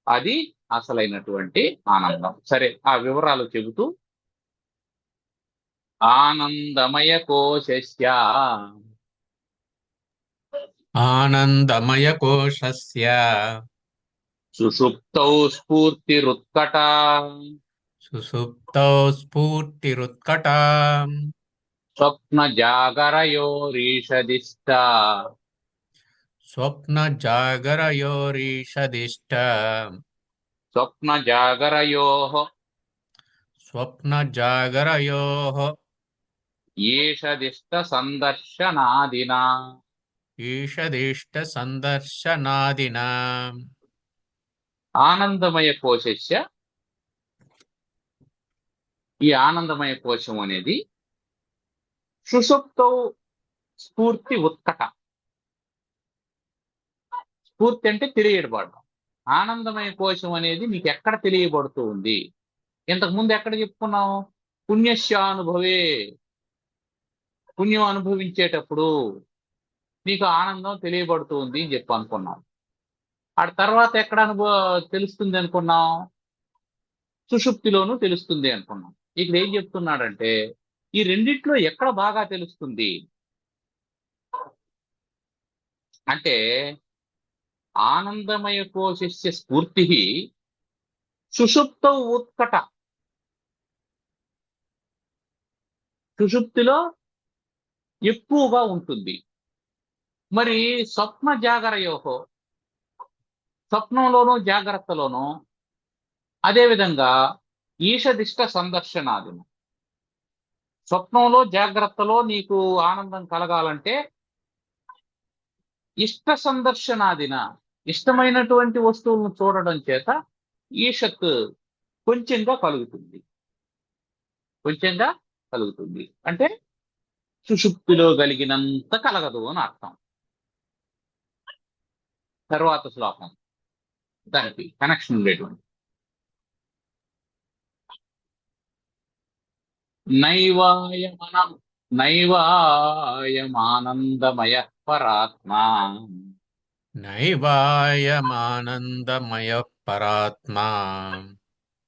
అది అసలైనటువంటి ఆనందం. సరే, ఆ వివరాలు చెబుతూ, ఆనందమయ కోశస్య ఆనందమయకోశస్య సుషుప్తౌ స్ఫూర్తిరుత్కట సుషుప్తౌ స్ఫూర్తిరుత్కటా స్వప్న జాగరయోరీషదిష్ట స్వప్నజాగరయోరీషదిష్ట స్వప్న జాగరయో స్వప్నజాగరయోః ఈషదిష్ట సందర్శనాదినా ఈషదిష్టసందర్శనాదినా ఆనందమయ కోశస్య ఈ ఆనందమయ కోశం అనేది సుషుప్తౌ స్ఫూర్తి ఉత్కట. స్ఫూర్తి అంటే తెలియబడడం. ఆనందమయ కోశం అనేది నీకు ఎక్కడ తెలియబడుతూ ఉంది? ఇంతకు ముందు ఎక్కడ చెప్పుకున్నాం? పుణ్యస్యానుభవే, పుణ్యం అనుభవించేటప్పుడు నీకు ఆనందం తెలియబడుతూ ఉంది అని చెప్పి అనుకున్నాం. ఆ తర్వాత ఎక్కడ తెలుస్తుంది అనుకున్నాం? సుషుప్తిలోనూ తెలుస్తుంది అనుకున్నాం. ఇక్కడ ఏం చెప్తున్నాడంటే ఈ రెండిట్లో ఎక్కడ బాగా తెలుస్తుంది అంటే ఆనందమయ కోశస్య స్ఫూర్తి సుషుప్త ఉత్కట. సుషుప్తిలో ఎక్కువగా ఉంటుంది. మరి స్వప్న జాగరయోహో, స్వప్నంలోనూ జాగ్రత్తలోనూ అదేవిధంగా ఈషదిష్ట సందర్శనాదిన. స్వప్నంలో జాగ్రత్తలో నీకు ఆనందం కలగాలంటే ఇష్ట సందర్శనాదిన, ఇష్టమైనటువంటి వస్తువులను చూడడం చేత ఈషత్ కొంచెంగా కలుగుతుంది. కొంచెంగా కలుగుతుంది అంటే సుషుప్తిలో కలిగినంత కలగదు అని అర్థం. తర్వాత శ్లోకం దానికి కనెక్షన్ ఉండేటువంటి నైవాయమానందమయ పరాత్మా నైవాయమానందమయః పరాత్మా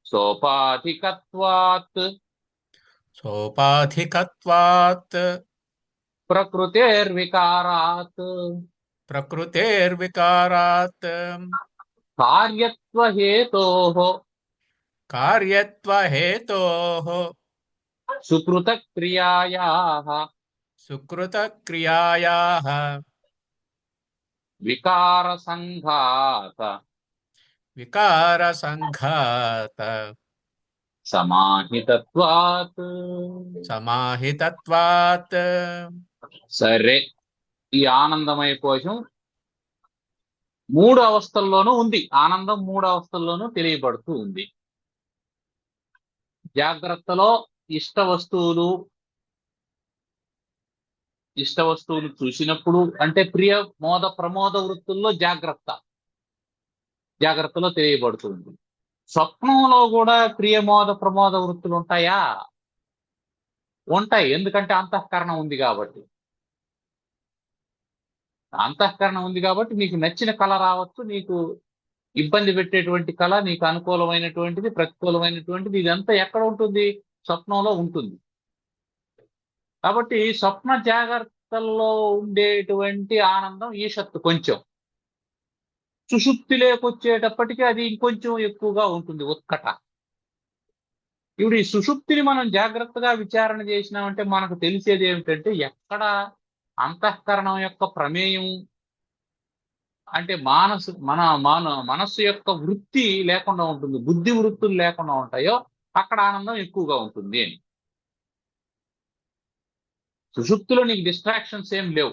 సోపాధికత్వాత్ సోపాధికత్వాత్ ప్రకృతేర్వికారాత్ ప్రకృతేర్వికారాత్ కార్యత్వహేతోః కార్యత్వహేతోః సుకృతక్రియాయాః సుకృతక్రియాయాః వికారసంఘాత వికారసంఘాత సమాహితత్వాత్. సమాహితత్వాత్. సరే, ఈ ఆనందమయ కోశం మూడు అవస్థల్లోనూ ఉంది. ఆనందం మూడు అవస్థల్లోనూ తెలియబడుతూ ఉంది. జాగ్రత్తలో ఇష్ట వస్తువులు చూసినప్పుడు అంటే ప్రియ మోద ప్రమోద వృత్తుల్లో జాగ్రత్తలో తెలియబడుతుంది. స్వప్నంలో కూడా ప్రియ మోద ప్రమోద వృత్తులు ఉంటాయా? ఉంటాయి. ఎందుకంటే అంతఃకరణం ఉంది కాబట్టి. అంతఃకరణం ఉంది కాబట్టి నీకు నచ్చిన కళ రావచ్చు, నీకు ఇబ్బంది పెట్టేటువంటి కళ, నీకు అనుకూలమైనటువంటిది, ప్రతికూలమైనటువంటిది, ఇదంతా ఎక్కడ ఉంటుంది? స్వప్నంలో ఉంటుంది. కాబట్టి స్వప్న జాగ్రత్తల్లో ఉండేటువంటి ఆనందం ఈషత్తు కొంచెం, సుషుప్తి లేకొచ్చేటప్పటికీ అది ఇంకొంచెం ఎక్కువగా ఉంటుంది, ఉత్కట. ఇప్పుడు ఈ సుషుప్తిని మనం జాగ్రత్తగా విచారణ చేసినామంటే మనకు తెలిసేది ఏమిటంటే ఎక్కడ అంతఃకరణం యొక్క ప్రమేయం అంటే మనస్సు యొక్క వృత్తి లేకుండా ఉంటుంది, బుద్ధి వృత్తులు లేకుండా ఉంటాయో అక్కడ ఆనందం ఎక్కువగా ఉంటుంది అని. సుషుప్తిలో నీకు డిస్ట్రాక్షన్స్ ఏం లేవు,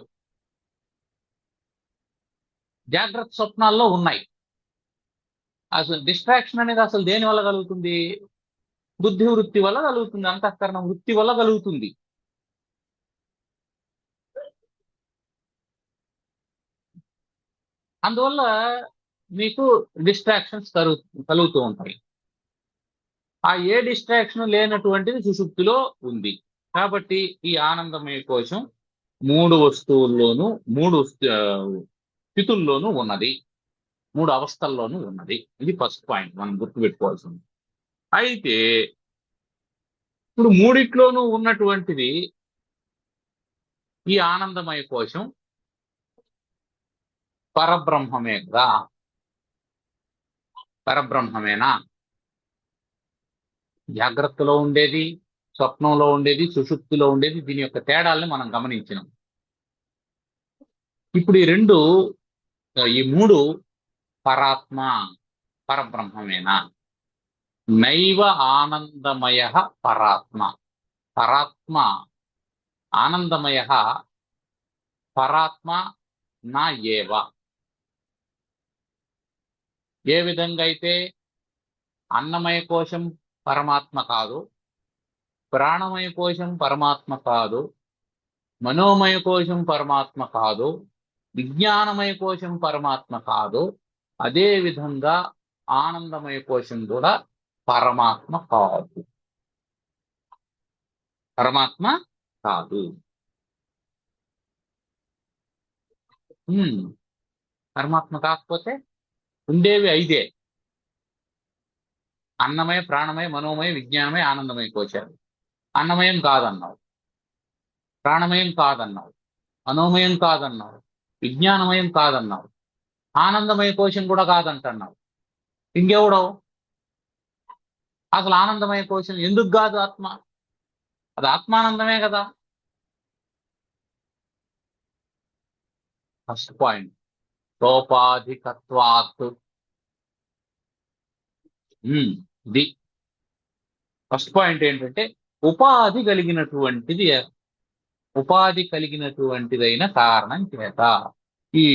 జాగ్రత్త స్వప్నాల్లో ఉన్నాయి. అసలు డిస్ట్రాక్షన్ అనేది అసలు దేని వల్ల కలుగుతుంది? బుద్ధి వృత్తి వల్ల కలుగుతుంది, అంతఃకరణ వృత్తి వల్ల కలుగుతుంది. అందువల్ల మీకు డిస్ట్రాక్షన్స్ కలుగుతూ ఉంటాయి. ఆ ఏ డిస్ట్రాక్షన్ లేనటువంటిది సుషుప్తిలో ఉంది. కాబట్టి ఈ ఆనందమయ కోశం మూడు వస్తువుల్లోనూ, మూడు స్థితుల్లోనూ ఉన్నది, మూడు అవస్థల్లోనూ ఉన్నది. ఇది ఫస్ట్ పాయింట్ మనం గుర్తుపెట్టుకోవాల్సింది. అయితే ఇప్పుడు మూడిట్లోనూ ఉన్నటువంటిది ఈ ఆనందమయ కోశం పరబ్రహ్మమే కదా, పరబ్రహ్మమేనా? జాగ్రత్తలో ఉండేది, స్వప్నంలో ఉండేది, సుషుప్తిలో ఉండేది, దీని యొక్క తేడాల్ని మనం గమనించినాం. ఇప్పుడు ఈ మూడు పరాత్మ, పరబ్రహ్మమేనా? నైవ ఆనందమయ పరాత్మ. పరాత్మ ఆనందమయ, పరాత్మ నా ఏవ. ఏ విధంగా అయితే అన్నమయ కోశం పరమాత్మ కాదు, ప్రాణమయ కోశం పరమాత్మ కాదు, మనోమయ కోశం పరమాత్మ కాదు, విజ్ఞానమయ కోశం పరమాత్మ కాదు, అదే విధంగా ఆనందమయ కోశం కూడా పరమాత్మ కాదు. పరమాత్మ కాదు. పరమాత్మ కాకపోతే ఉండేవి ఐదే: అన్నమయ, ప్రాణమయ, మనోమయ, విజ్ఞానమయ, ఆనందమయ కోశాలు. అన్నమయం కాదన్నావు, ప్రాణమయం కాదన్నావు, మనోమయం కాదన్నావు, విజ్ఞానమయం కాదన్నావు, ఆనందమయ కోశం కూడా కాదంటున్నావు. ఇంకెవడో? అసలు ఆనందమయ కోశం ఎందుకు కాదు? ఆత్మ, అది ఆత్మానందమే కదా. ఫస్ట్ పాయింట్, సోపాధికత్వాత్. ఇది ఫస్ట్ పాయింట్. ఏంటంటే ఉపాధి కలిగినటువంటిదైన కారణం చేత. ఈ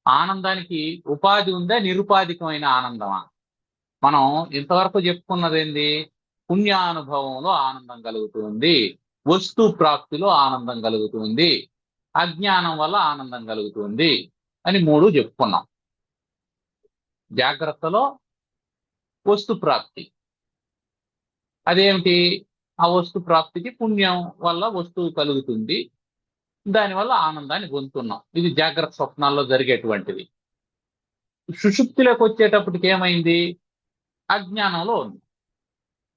ఆనందానికి ఉపాధి ఉందా, నిరుపాధికమైన ఆనందమా? మనం ఇంతవరకు చెప్పుకున్నది ఏంది? పుణ్యానుభవంలో ఆనందం కలుగుతుంది, వస్తు ప్రాప్తిలో ఆనందం కలుగుతుంది, అజ్ఞానం వల్ల ఆనందం కలుగుతుంది అని మూడు చెప్పుకున్నాం. జాగ్రత్తలో వస్తు ప్రాప్తి, అదేమిటి? ఆ వస్తు ప్రాప్తికి పుణ్యం వల్ల వస్తువు కలుగుతుంది, దానివల్ల ఆనందాన్ని పొందుతున్నాం. ఇది జాగ్రత్త స్వప్నాల్లో జరిగేటువంటిది. సుషుప్తిలోకి వచ్చేటప్పటికి ఏమైంది? అజ్ఞానంలో ఉంది.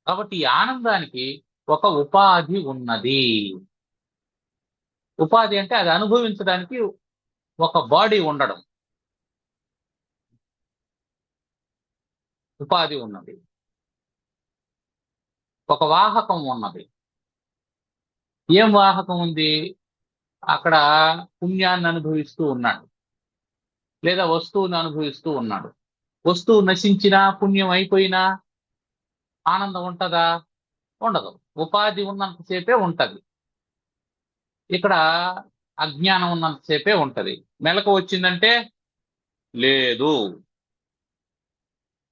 కాబట్టి ఈ ఆనందానికి ఒక ఉపాధి ఉన్నది. ఉపాధి అంటే అది అనుభవించడానికి ఒక బాడీ ఉండడం, ఉపాధి ఉన్నది. ఒక వాహకం ఉన్నది. ఏం వాహకం ఉంది? అక్కడ పుణ్యాన్ని అనుభవిస్తూ ఉన్నాడు, లేదా వస్తువుని అనుభవిస్తూ ఉన్నాడు. వస్తువు నశించినా, పుణ్యం అయిపోయినా ఆనందం ఉంటుందా? ఉండదు. ఉపాధి ఉన్నంతసేపే ఉంటది. ఇక్కడ అజ్ఞానం ఉన్నంతసేపే ఉంటది. మెలకు వచ్చిందంటే లేదు.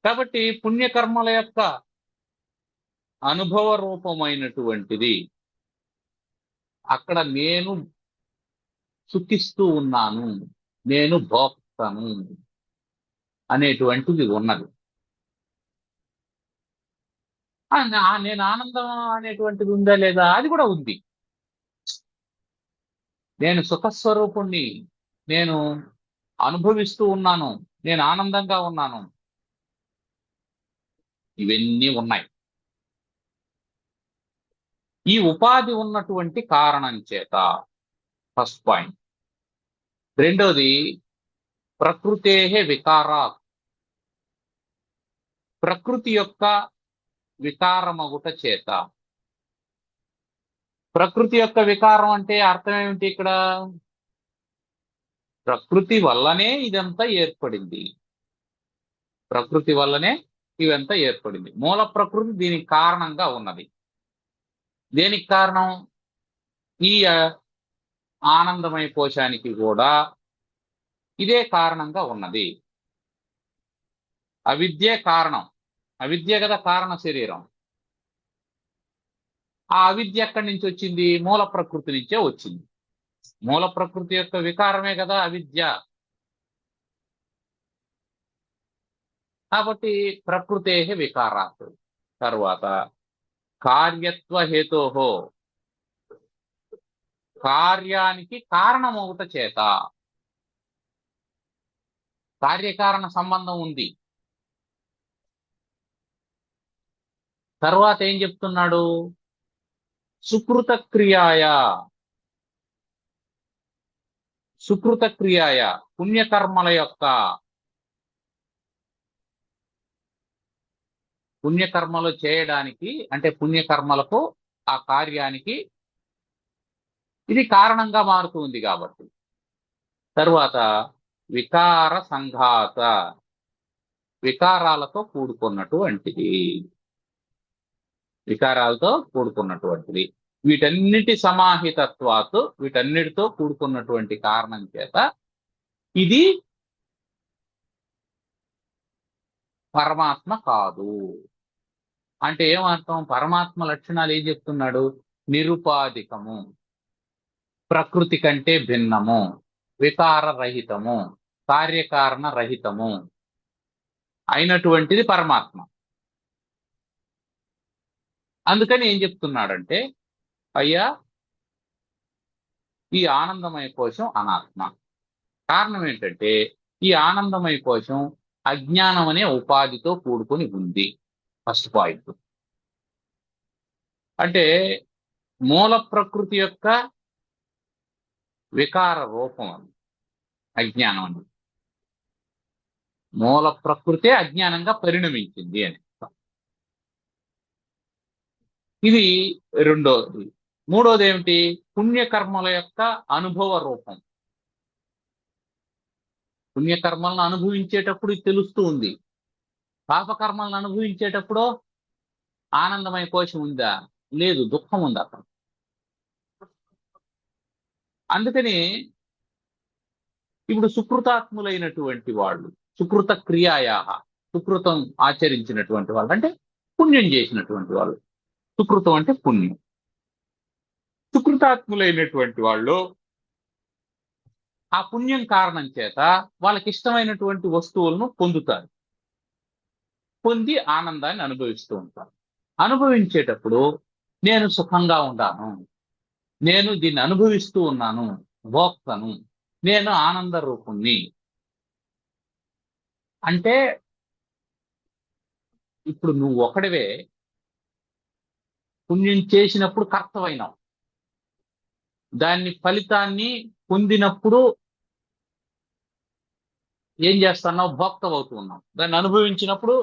కాబట్టి పుణ్యకర్మల యొక్క అనుభవ రూపమైనటువంటిది అక్కడ నేను సుఖిస్తూ ఉన్నాను, నేను భోక్తను అనేటువంటిది ఉన్నది. నేను ఆనందం అనేటువంటిది ఉందా లేదా? అది కూడా ఉంది. నేను సుఖస్వరూపుణ్ణి, నేను అనుభవిస్తూ ఉన్నాను, నేను ఆనందంగా ఉన్నాను, ఇవన్నీ ఉన్నాయి. ఈ ఉపాధి ఉన్నటువంటి కారణం చేత, ఫస్ట్ పాయింట్. రెండోది, ప్రకృతే వికారా. ప్రకృతి యొక్క వికారమగుట చేత. ప్రకృతి యొక్క వికారం అంటే అర్థం ఏమిటి? ఇక్కడ ప్రకృతి వల్లనే ఇదంతా ఏర్పడింది. ప్రకృతి వల్లనే ఇవంతా ఏర్పడింది. మూల ప్రకృతి దీనికి కారణంగా ఉన్నది. దేనికి కారణం? ఈ ఆనందమయ కోశానికి కూడా ఇదే కారణంగా ఉన్నది. అవిద్యే కారణం. అవిద్య కదా కారణ శరీరం. ఆ అవిద్య ఎక్కడి నుంచి వచ్చింది? మూల ప్రకృతి నుంచే వచ్చింది. మూల ప్రకృతి యొక్క వికారమే కదా అవిద్య. కాబట్టి ప్రకృతే వికారాత్. తర్వాత కార్యత్వ హేతోహో, కార్యానికి కారణమవుట చేత. కార్యకారణ సంబంధం ఉంది. తర్వాత ఏం చెప్తున్నాడు? సుకృత క్రియాయ. సుకృత క్రియాయ పుణ్యకర్మలు చేయడానికి, అంటే పుణ్యకర్మలకు ఆ కార్యానికి ఇది కారణంగా మారుతుంది కాబట్టి. తరువాత వికార సంఘాత, వికారాలతో కూడుకున్నటువంటిది, వికారాలతో కూడుకున్నటువంటిది. వీటన్నిటి సమాహితత్వాత్, వీటన్నిటితో కూడుకున్నటువంటి కారణం చేత ఇది పరమాత్మ కాదు. అంటే ఏమర్థం? పరమాత్మ లక్షణాలు ఏం చెప్తున్నాడు? నిరుపాధికము, ప్రకృతి కంటే భిన్నము, వికార రహితము, కార్యకారణ రహితము అయినటువంటిది పరమాత్మ. అందుకని ఏం చెప్తున్నాడంటే, అయ్యా ఈ ఆనందమయ కోశం అనాత్మ. కారణం ఏంటంటే ఈ ఆనందమయ కోశం అజ్ఞానం అనే ఉపాధితో కూడుకొని ఉంది. First point. అంటే మూల ప్రకృతి యొక్క వికార రూపం అని అజ్ఞానం అని. మూల ప్రకృతే అజ్ఞానంగా పరిణమించింది అని. ఇది రెండోది. మూడోది ఏమిటి? పుణ్యకర్మల యొక్క అనుభవ రూపం. పుణ్యకర్మలను అనుభవించేటప్పుడు ఇది తెలుస్తూ ఉంది. పాపకర్మలను అనుభవించేటప్పుడు ఆనందమయ కోశం ఉందా? లేదు, దుఃఖం ఉంది అక్కడ. అందుకని ఇప్పుడు సుకృతాత్ములైనటువంటి వాళ్ళు, సుకృత క్రియాయా, సుకృతం ఆచరించినటువంటి వాళ్ళు అంటే పుణ్యం చేసినటువంటి వాళ్ళు. సుకృతం అంటే పుణ్యం. సుకృతాత్ములైనటువంటి వాళ్ళు ఆ పుణ్యం కారణం చేత వాళ్ళకి ఇష్టమైనటువంటి వస్తువులను పొందుతారు. పొంది ఆనందాన్ని అనుభవిస్తూ ఉంటారు. అనుభవించేటప్పుడు నేను సుఖంగా ఉన్నాను, నేను దీన్ని అనుభవిస్తూ ఉన్నాను, భోక్తను, నేను ఆనంద రూపుణ్ణి అంటే, ఇప్పుడు నువ్వు ఒకడివే పుణ్యం చేసినప్పుడు కర్తవైనావు, దాన్ని ఫలితాన్ని పొందినప్పుడు ఏం చేస్తున్నావు? భోక్తవవుతూ ఉన్నావు. దాన్ని అనుభవించినప్పుడు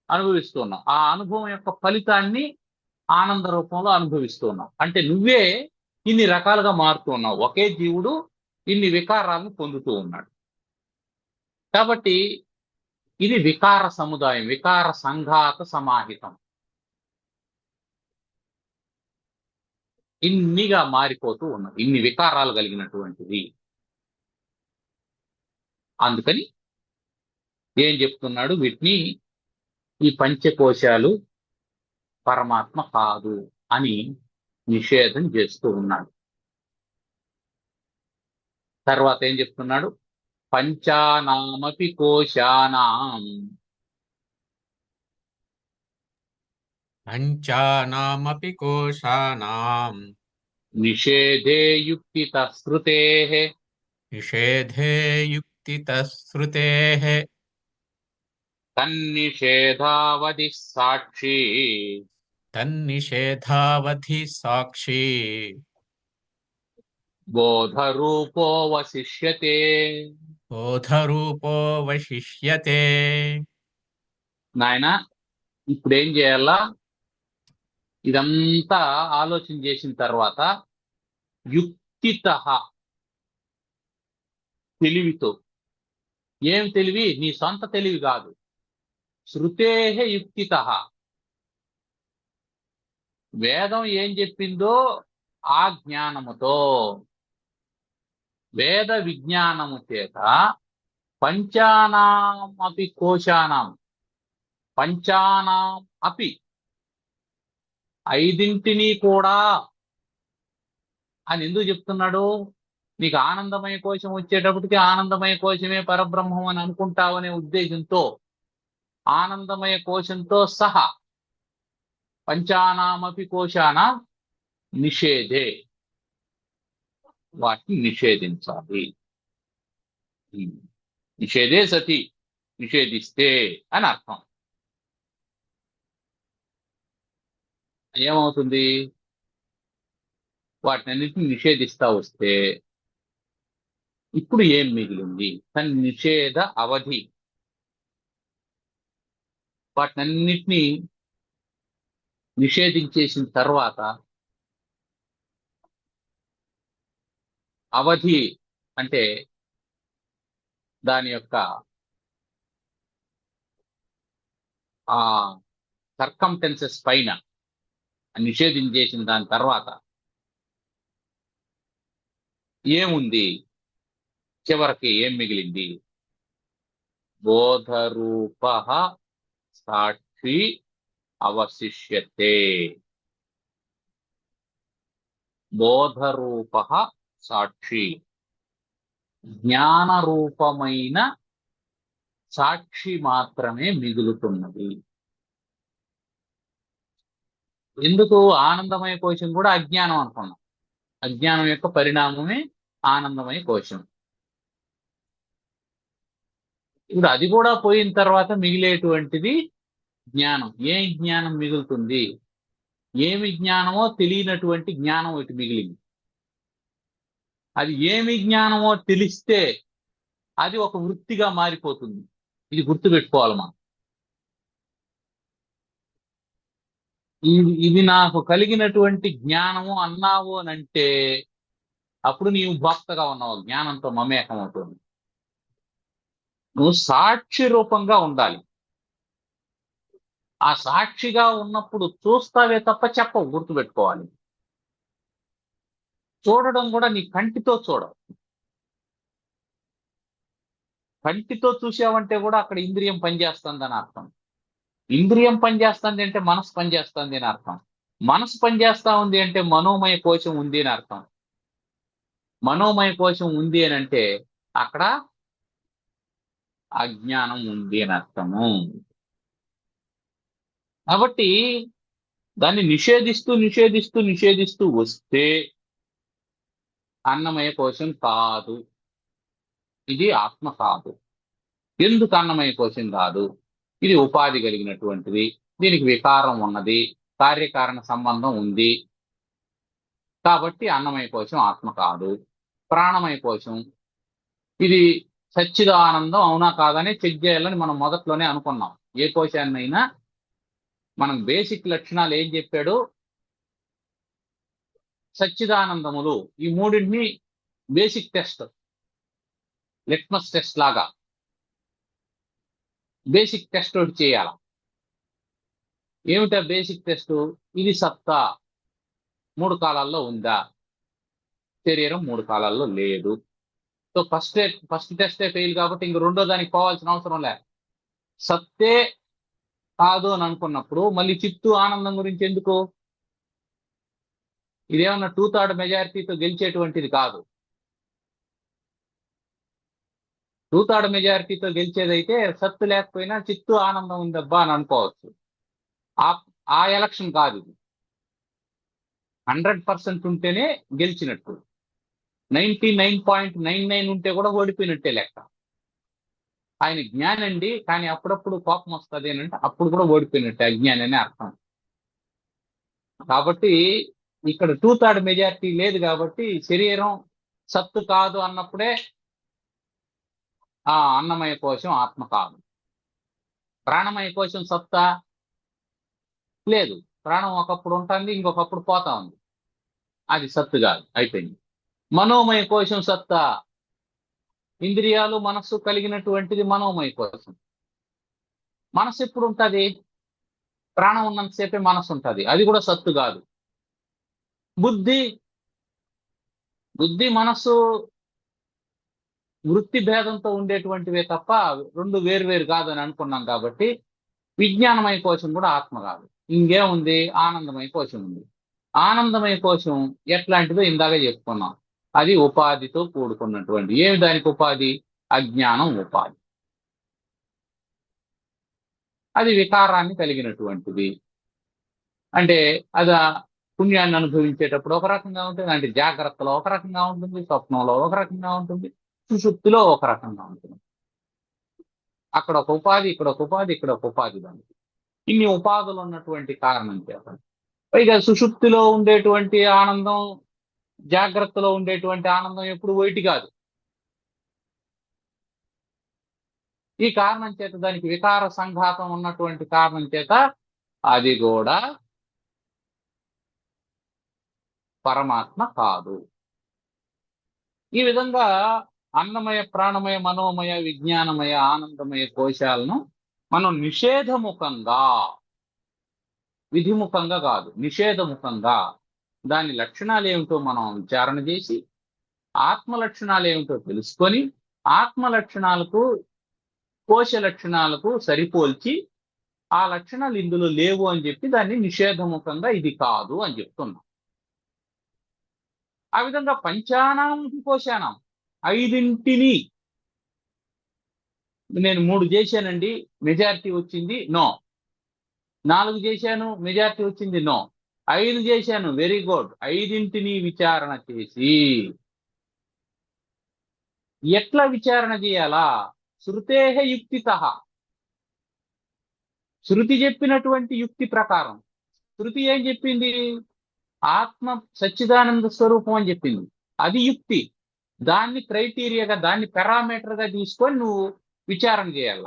అనుభవిస్తూ ఉన్నావు. ఆ అనుభవం యొక్క ఫలితాన్ని ఆనంద రూపంలో అనుభవిస్తూ ఉన్నావు. అంటే నువ్వే ఇన్ని రకాలుగా మారుతూ ఉన్నావు. ఒకే జీవుడు ఇన్ని వికారాలను పొందుతూ ఉన్నాడు. కాబట్టి ఇది వికార సముదాయం, వికార సంఘాత సమాహితం. ఇన్నిగా మారిపోతూ ఉన్నది, ఇన్ని వికారాలు కలిగినటువంటిది. అందుకని ఏం చెప్తున్నాడు? వీటిని, ఈ పంచకోశాలు పరమాత్మ కాదు అని నిషేధం చేస్తూ ఉన్నాడు. తర్వాత ఏం చెప్తున్నాడు? పంచానామపి కోశానాం పంచానామపి కోశానాం నిషేధే యుక్తితః శ్రుతేః నిషేధే యుక్తితః శ్రుతేః తన్నిషేధావధి సాక్షి తన్నిషేధావధి సాక్షి బోధరూపో వశిష్యతే. బోధరూపో వశిష్యతే. నాయన ఇప్పుడు ఏం చేయాలా? ఇదంతా ఆలోచన చేసిన తర్వాత యుక్తితః, తెలివితో. ఏం తెలివి? నీ సొంత తెలివి కాదు. శృతేః యుక్తితః, వేదం ఏం చెప్పిందో ఆ జ్ఞానముతో, వేద విజ్ఞానము చేత పంచానామపి కోశానాం, పంచానాం అపి, ఐదింటిని కూడా అని ఎందుకు చెప్తున్నాడు? నీకు ఆనందమయ కోశం వచ్చేటప్పటికి ఆనందమయ కోశమే పరబ్రహ్మం అని అనుకుంటావనే ఉద్దేశంతో ఆనందమయ కోశంతో సహా పంచానామపి కోశానాం నిషేధే, వాటిని నిషేధించాలి. నిషేధే సతి, నిషేధిస్తే అని అర్థం. ఏమవుతుంది? వాటినన్నింటిని నిషేధిస్తా వస్తే ఇప్పుడు ఏం మిగిలింది? నిషేధ అవధి. వాటినన్నిటినీ నిషేధించేసిన తర్వాత అవధి అంటే దాని యొక్క ఆ సర్కంటెన్సెస్ పైన నిషేధించేసిన దాని తర్వాత ఏముంది? చివరికి ఏం మిగిలింది? బోధరూప సాక్షి అవశిష్యతే. బోధరూప సాక్షి, జ్ఞానరూపమైన సాక్షి మాత్రమే మిగులుతున్నది. ఎందుకు? ఆనందమయ కోశం కూడా అజ్ఞానం అనుకున్నాం. అజ్ఞానం యొక్క పరిణామమే ఆనందమయ కోశం. ఇప్పుడు అది కూడా పోయిన తర్వాత మిగిలేటువంటిది జ్ఞానం. ఏం జ్ఞానం మిగులుతుంది? ఏమి జ్ఞానమో తెలియనటువంటి జ్ఞానం ఒకటి మిగిలింది. అది ఏమి జ్ఞానమో తెలిస్తే అది ఒక వృత్తిగా మారిపోతుంది. ఇది గుర్తుపెట్టుకోవాలి మనం. ఇది నాకు కలిగినటువంటి జ్ఞానము అన్నావు అని అంటే అప్పుడు నీవు భక్తగా ఉన్నావు, జ్ఞానంతో మమేకం అవుతుంది. నువ్వు సాక్షి రూపంగా ఉండాలి. ఆ సాక్షిగా ఉన్నప్పుడు చూస్తావే తప్ప చెప్పవు, గుర్తుపెట్టుకోవాలి. చూడడం కూడా నీ కంటితో చూడవు. కంటితో చూసావంటే కూడా అక్కడ ఇంద్రియం పనిచేస్తుందని అర్థం. ఇంద్రియం పనిచేస్తుంది అంటే మనసు పనిచేస్తుంది అని అర్థం. మనసు పనిచేస్తా ఉంది అంటే మనోమయ కోశం ఉంది అని అర్థం. మనోమయ కోశం ఉంది అని అంటే అక్కడ అజ్ఞానం ఉంది అని అర్థము. కాబట్టి దాన్ని నిషేధిస్తూ నిషేధిస్తూ నిషేధిస్తూ వస్తే అన్నమయ కోశం కాదు, ఇది ఆత్మ కాదు. ఎందుకు అన్నమయ కోశం కాదు? ఇది ఉపాధి కలిగినటువంటిది, దీనికి వికారం ఉన్నది, కార్యకారణ సంబంధం ఉంది. కాబట్టి అన్నమయ కోశం ఆత్మ కాదు. ప్రాణమయ కోశం ఇది సచ్చిదానందం అవునా కాదని చెక్ చేయాలని మనం మొదట్లోనే అనుకున్నాం. ఏ కోశాన్నైనా మనం బేసిక్ లక్షణాలు ఏం చెప్పాడు? సచ్చిదానందములు. ఈ మూడింటిని బేసిక్ టెస్ట్, లిట్మస్ టెస్ట్ లాగా బేసిక్ టెస్ట్ ఒకటి చేయాల. ఏమిటా బేసిక్ టెస్ట్? ఇది సత్తా 3 కాలాల్లో ఉందా? శరీరం 3 కాలాల్లో లేదు. సో ఫస్ట్ టెస్టే ఫెయిల్ కాబట్టి ఇంక రెండో దానికి పోవాల్సిన అవసరం లే. సత్తే కాదు అని అనుకున్నప్పుడు మళ్ళీ చిత్తు ఆనందం గురించి ఎందుకు? ఇదేమన్నా 2/3 మెజారిటీతో గెలిచేటువంటిది కాదు. 2/3 మెజారిటీతో గెలిచేదైతే సత్తు లేకపోయినా చిత్తు ఆనందం ఉందబ్బా అని అనుకోవచ్చు. ఆ ఎలక్షన్ కాదు ఇది. 100% ఉంటేనే గెలిచినట్టు, 99.99 ఉంటే కూడా ఓడిపోయినట్టే లెక్క. ఆయన జ్ఞానండి, కానీ అప్పుడప్పుడు కోపం వస్తుంది అని అంటే అప్పుడు కూడా ఓడిపోయినట్టే, అజ్ఞాని అనే అర్థం. కాబట్టి ఇక్కడ 2/3 మెజారిటీ లేదు కాబట్టి శరీరం సత్తు కాదు అన్నప్పుడే ఆ అన్నమయ కోశం ఆత్మ కాదు. ప్రాణమయ కోశం సత్తా లేదు. ప్రాణం ఒకప్పుడు ఉంటుంది, ఇంకొకప్పుడు పోతా ఉంది. అది సత్తు కాదు, అయిపోయింది. మనోమయ కోశం సత్తా. ఇంద్రియాలు మనస్సు కలిగినటువంటిది మనోమయ కోశం. మనసు ఎప్పుడు ఉంటుంది? ప్రాణం ఉన్నంతసేపే మనసు ఉంటుంది, అది కూడా సత్తు కాదు. బుద్ధి మనస్సు వృత్తి భేదంతో ఉండేటువంటివే తప్ప రెండు వేరు కాదని అనుకున్నాం కాబట్టి విజ్ఞానమయ కోశం కూడా ఆత్మ కాదు. ఇంకేముంది? ఆనందమయ కోశం ఉంది. ఆనందమయ కోశం ఎట్లాంటిదో ఇందాక చెప్పుకున్నాం. అది ఉపాధితో కూడుకున్నటువంటి. ఏమి దానికి ఉపాధి? అజ్ఞానం ఉపాధి. అది వికారాన్ని కలిగినటువంటిది. అంటే అది పుణ్యాన్ని అనుభవించేటప్పుడు ఒక రకంగా ఉంటుంది, అంటే జాగ్రత్తలో ఒక రకంగా ఉంటుంది, స్వప్నంలో ఒక రకంగా ఉంటుంది, సుషుప్తిలో ఒక రకంగా ఉంటుంది. అక్కడ ఒక ఉపాధి, ఇక్కడ ఒక ఉపాధి, ఇక్కడ ఒక ఉపాధి. దానికి ఇన్ని ఉపాధులు ఉన్నటువంటి కారణం చేత పైగా సుషుప్తిలో ఉండేటువంటి ఆనందం, జాగ్రత్తలో ఉండేటువంటి ఆనందం ఎప్పుడు ఒకటి కాదు. ఈ కారణం చేత దానికి వికార సంఘాతం ఉన్నటువంటి కారణం చేత అది కూడా పరమాత్మ కాదు. ఈ విధంగా అన్నమయ, ప్రాణమయ, మనోమయ, విజ్ఞానమయ, ఆనందమయ కోశాలను మనం నిషేధముఖంగా, విధిముఖంగా కాదు, నిషేధముఖంగా దాని లక్షణాలు ఏమిటో మనం విచారణ చేసి ఆత్మ లక్షణాలు ఏమిటో తెలుసుకొని ఆత్మ లక్షణాలకు కోశ లక్షణాలకు సరిపోల్చి ఆ లక్షణాలు ఇందులో లేవు అని చెప్పి దాన్ని నిషేధముఖంగా ఇది కాదు అని చెప్తున్నాం. ఆ విధంగా పంచానాం కోశానం, 5 నేను 3 చేశానండి, మెజారిటీ వచ్చింది, నో. 4 చేశాను, మెజారిటీ వచ్చింది, నో. 5 చేశాను, వెరీ గుడ్. 5 విచారణ చేసి ఎట్లా విచారణ చేయాలా? శృతేహ యుక్తితః, శృతి చెప్పినటువంటి యుక్తి ప్రకారం. శృతి ఏం చెప్పింది? ఆత్మ సచ్చిదానంద స్వరూపం అని చెప్పింది. అది యుక్తి. దాన్ని క్రైటీరియాగా, దాన్ని పారామీటర్గా తీసుకొని నువ్వు విచారణ చేయాల.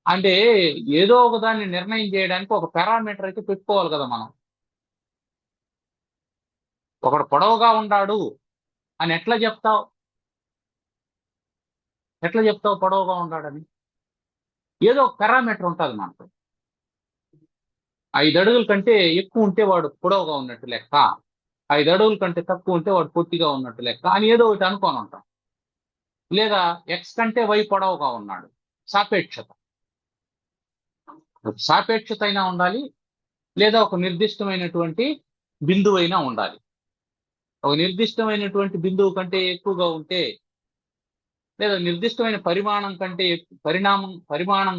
అంటే ఏదో ఒక దాన్ని నిర్ణయం చేయడానికి ఒక పారామీటర్ అయితే పెట్టుకోవాలి కదా మనం. ఒకడు పొడవుగా ఉన్నాడు అని ఎట్లా చెప్తావు? ఎట్లా చెప్తావు పొడవుగా ఉన్నాడని? ఏదో ఒక పారామీటర్ ఉంటుంది మనకు. 5 అడుగుల కంటే ఎక్కువ ఉంటే వాడు పొడవుగా ఉన్నట్టు లెక్క, 5 అడుగుల కంటే తక్కువ ఉంటే వాడు పొట్టిగా ఉన్నట్టు లెక్క అని ఏదో ఒకటి అనుకొని ఉంటాం. లేదా ఎక్స్ కంటే వై పొడవుగా ఉన్నాడు, సాపేక్షత. సాపేక్షత అయినా ఉండాలి, లేదా ఒక నిర్దిష్టమైనటువంటి బిందువు అయినా ఉండాలి. ఒక నిర్దిష్టమైనటువంటి బిందువు కంటే ఎక్కువగా ఉంటే, లేదా నిర్దిష్టమైన పరిమాణం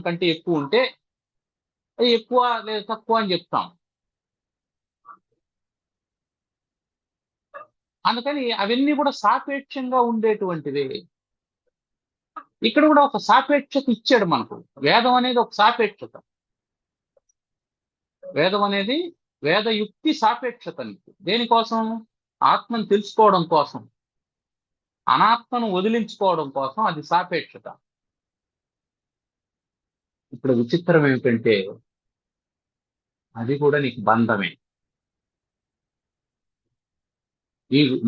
కంటే ఎక్కువ ఉంటే అది ఎక్కువ లేదా తక్కువ అని చెప్తాం. అందుకని అవన్నీ కూడా సాపేక్షంగా ఉండేటువంటివే. ఇక్కడ కూడా ఒక సాపేక్షత ఇచ్చాడు మనకు. వేదం అనేది ఒక సాపేక్షత. వేదం అనేది వేదయుక్తి సాపేక్షత. దేనికోసం? ఆత్మను తెలుసుకోవడం కోసం, అనాత్మను వదిలించుకోవడం కోసం అది సాపేక్షత. ఇప్పుడు విచిత్రం ఏమిటంటే అది కూడా నీకు బంధమే.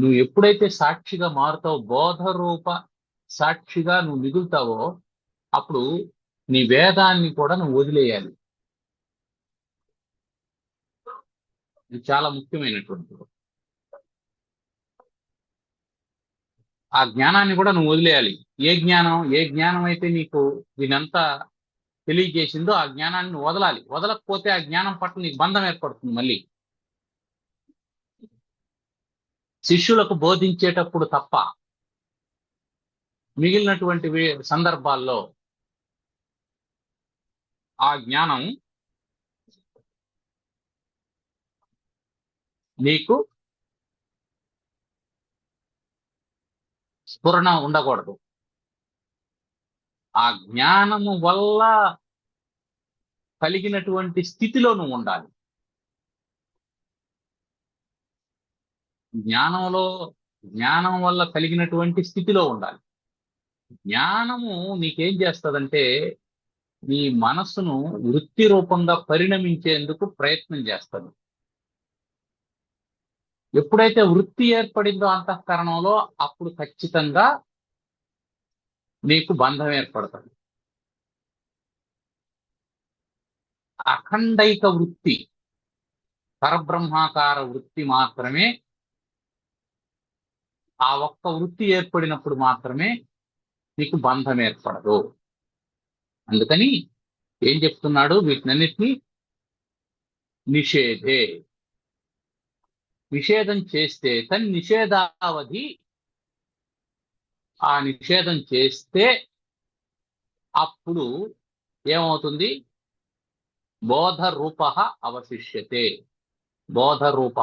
నువ్వు ఎప్పుడైతే సాక్షిగా మారుతావో, బోధరూప సాక్షిగా నువ్వు మిగులుతావో, అప్పుడు నీ వేదాన్ని కూడా నువ్వు వదిలేయాలి. ఇది చాలా ముఖ్యమైనటువంటిది. ఆ జ్ఞానాన్ని కూడా నువ్వు వదిలేయాలి. ఏ జ్ఞానం అయితే నీకు దీనంతా తెలియజేసిందో ఆ జ్ఞానాన్ని నువ్వు వదలాలి. వదలకపోతే ఆ జ్ఞానం పట్ల నీకు బంధం ఏర్పడుతుంది. మళ్ళీ శిష్యులకు బోధించేటప్పుడు తప్ప మిగిలినటువంటి సందర్భాల్లో ఆ జ్ఞానం నీకు స్ఫురణ ఉండకూడదు. ఆ జ్ఞానము వల్ల కలిగినటువంటి స్థితిలో నువ్వు ఉండాలి. జ్ఞానం వల్ల కలిగినటువంటి స్థితిలో ఉండాలి. జ్ఞానము నీకేం చేస్తుందంటే నీ మనస్సును వృత్తి రూపంగా పరిణమించేందుకు ప్రయత్నం చేస్తుంది. ఎప్పుడైతే వృత్తి ఏర్పడిందో అంతఃకరణంలో, అప్పుడు ఖచ్చితంగా నీకు బంధం ఏర్పడుతుంది. అఖండైక వృత్తి, పరబ్రహ్మాకార వృత్తి మాత్రమే, ఆ ఒక్క వృత్తి ఏర్పడినప్పుడు మాత్రమే నీకు బంధం ఏర్పడదు. అందుకని ఏం చెప్తున్నాడు? వీటినన్నిటినీ నిషేధే, నిషేధం చేస్తే తన్ నిషేధావధి, ఆ నిషేధం చేస్తే అప్పుడు ఏమవుతుంది? బోధరూప అవశిష్యతే. బోధరూప,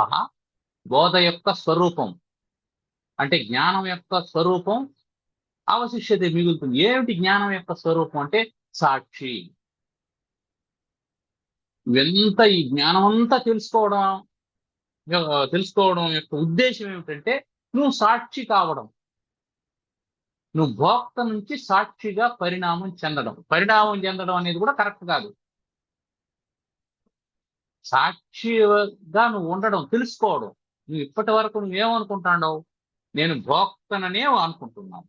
బోధ యొక్క స్వరూపం అంటే జ్ఞానం యొక్క స్వరూపం అవశిష్యతే, మిగులుతుంది. ఏమిటి జ్ఞానం యొక్క స్వరూపం అంటే? సాక్షి. ఎంత ఈ జ్ఞానం అంతా తెలుసుకోవడం యొక్క ఉద్దేశం ఏమిటంటే నువ్వు సాక్షి కావడం. నువ్వు భోక్త నుంచి సాక్షిగా పరిణామం చెందడం అనేది కూడా కరెక్ట్ కాదు. సాక్షిగా నువ్వు ఉండడం, తెలుసుకోవడం. నువ్వు ఇప్పటి వరకు నువ్వేమనుకుంటున్నావు? నేను భోక్తననే అనుకుంటున్నాను.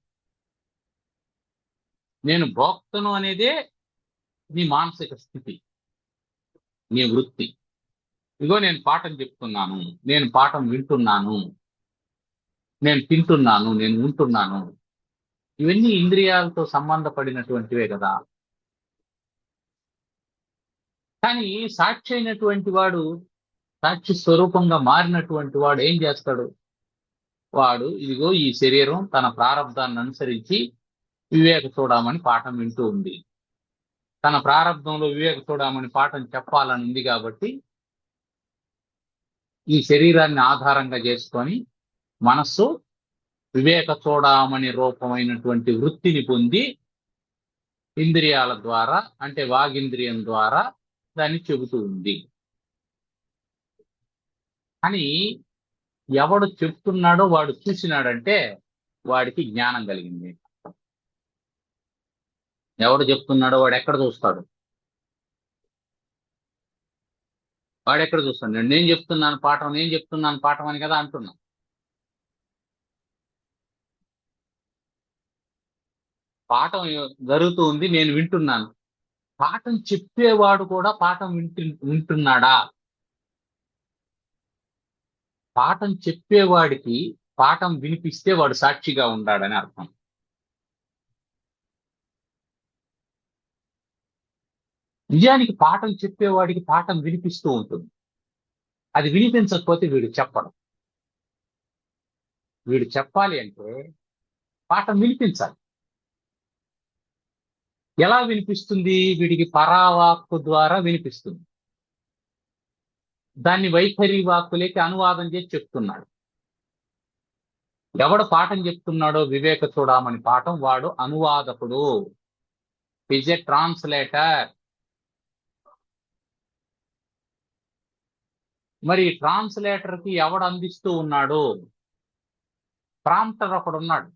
నేను భోక్తను అనేదే నీ మానసిక స్థితి, నీ వృత్తి. ఇగో నేను పాఠం చెప్తున్నాను, నేను పాఠం వింటున్నాను, నేను తింటున్నాను, నేను ఉంటున్నాను. ఇవన్నీ ఇంద్రియాలతో సంబంధపడినటువంటివే కదా. కానీ సాక్షి అయినటువంటి వాడు, సాక్షి స్వరూపంగా మారినటువంటి వాడు ఏం చేస్తాడు? వాడు ఇదిగో ఈ శరీరం తన ప్రారంధాన్ని అనుసరించి వివేక చూడమని పాఠం వింటూ ఉంది. తన ప్రారంధంలో వివేక చూడమని పాఠం చెప్పాలని ఉంది కాబట్టి ఈ శరీరాన్ని ఆధారంగా చేసుకొని మనస్సు వివేక చూడమని రూపమైనటువంటి వృత్తిని పొంది ఇంద్రియాల ద్వారా, అంటే వాగింద్రియం ద్వారా దాన్ని చెబుతూ ఉంది. అని ఎవడు చెప్తున్నాడో వాడు చూసినాడంటే వాడికి జ్ఞానం కలిగింది. ఎవడు చెప్తున్నాడో వాడు ఎక్కడ చూస్తాడు? వాడు ఎక్కడ చూస్తాడు? నేను చెప్తున్నాను పాఠం అని కదా అంటున్నా. పాఠం జరుగుతూ ఉంది, నేను వింటున్నాను. పాఠం చెప్పేవాడు కూడా పాఠం వింటున్నాడా? పాఠం చెప్పేవాడికి పాఠం వినిపిస్తే వాడు సాక్షిగా ఉన్నాడని అర్థం. నిజానికి పాఠం చెప్పేవాడికి పాఠం వినిపిస్తూ ఉంటుంది. అది వినిపించకపోతే వీడు చెప్పడం. వీడు చెప్పాలి అంటే పాఠం వినిపించాలి. ఎలా వినిపిస్తుంది? వీడికి పరావాక్కు ద్వారా వినిపిస్తుంది. దాన్ని వైఖరి వాక్కులకి అనువాదం చేసి చెప్తున్నాడు. ఎవడు పాఠం చెప్తున్నాడో వివేక చూడమని పాఠం, వాడు అనువాదకుడు, ఈజ్ ఎ ట్రాన్స్లేటర్. మరి ట్రాన్స్లేటర్ కి ఎవడు అందిస్తూ ఉన్నాడు? ప్రాంప్టర్ ఒకడున్నాడు.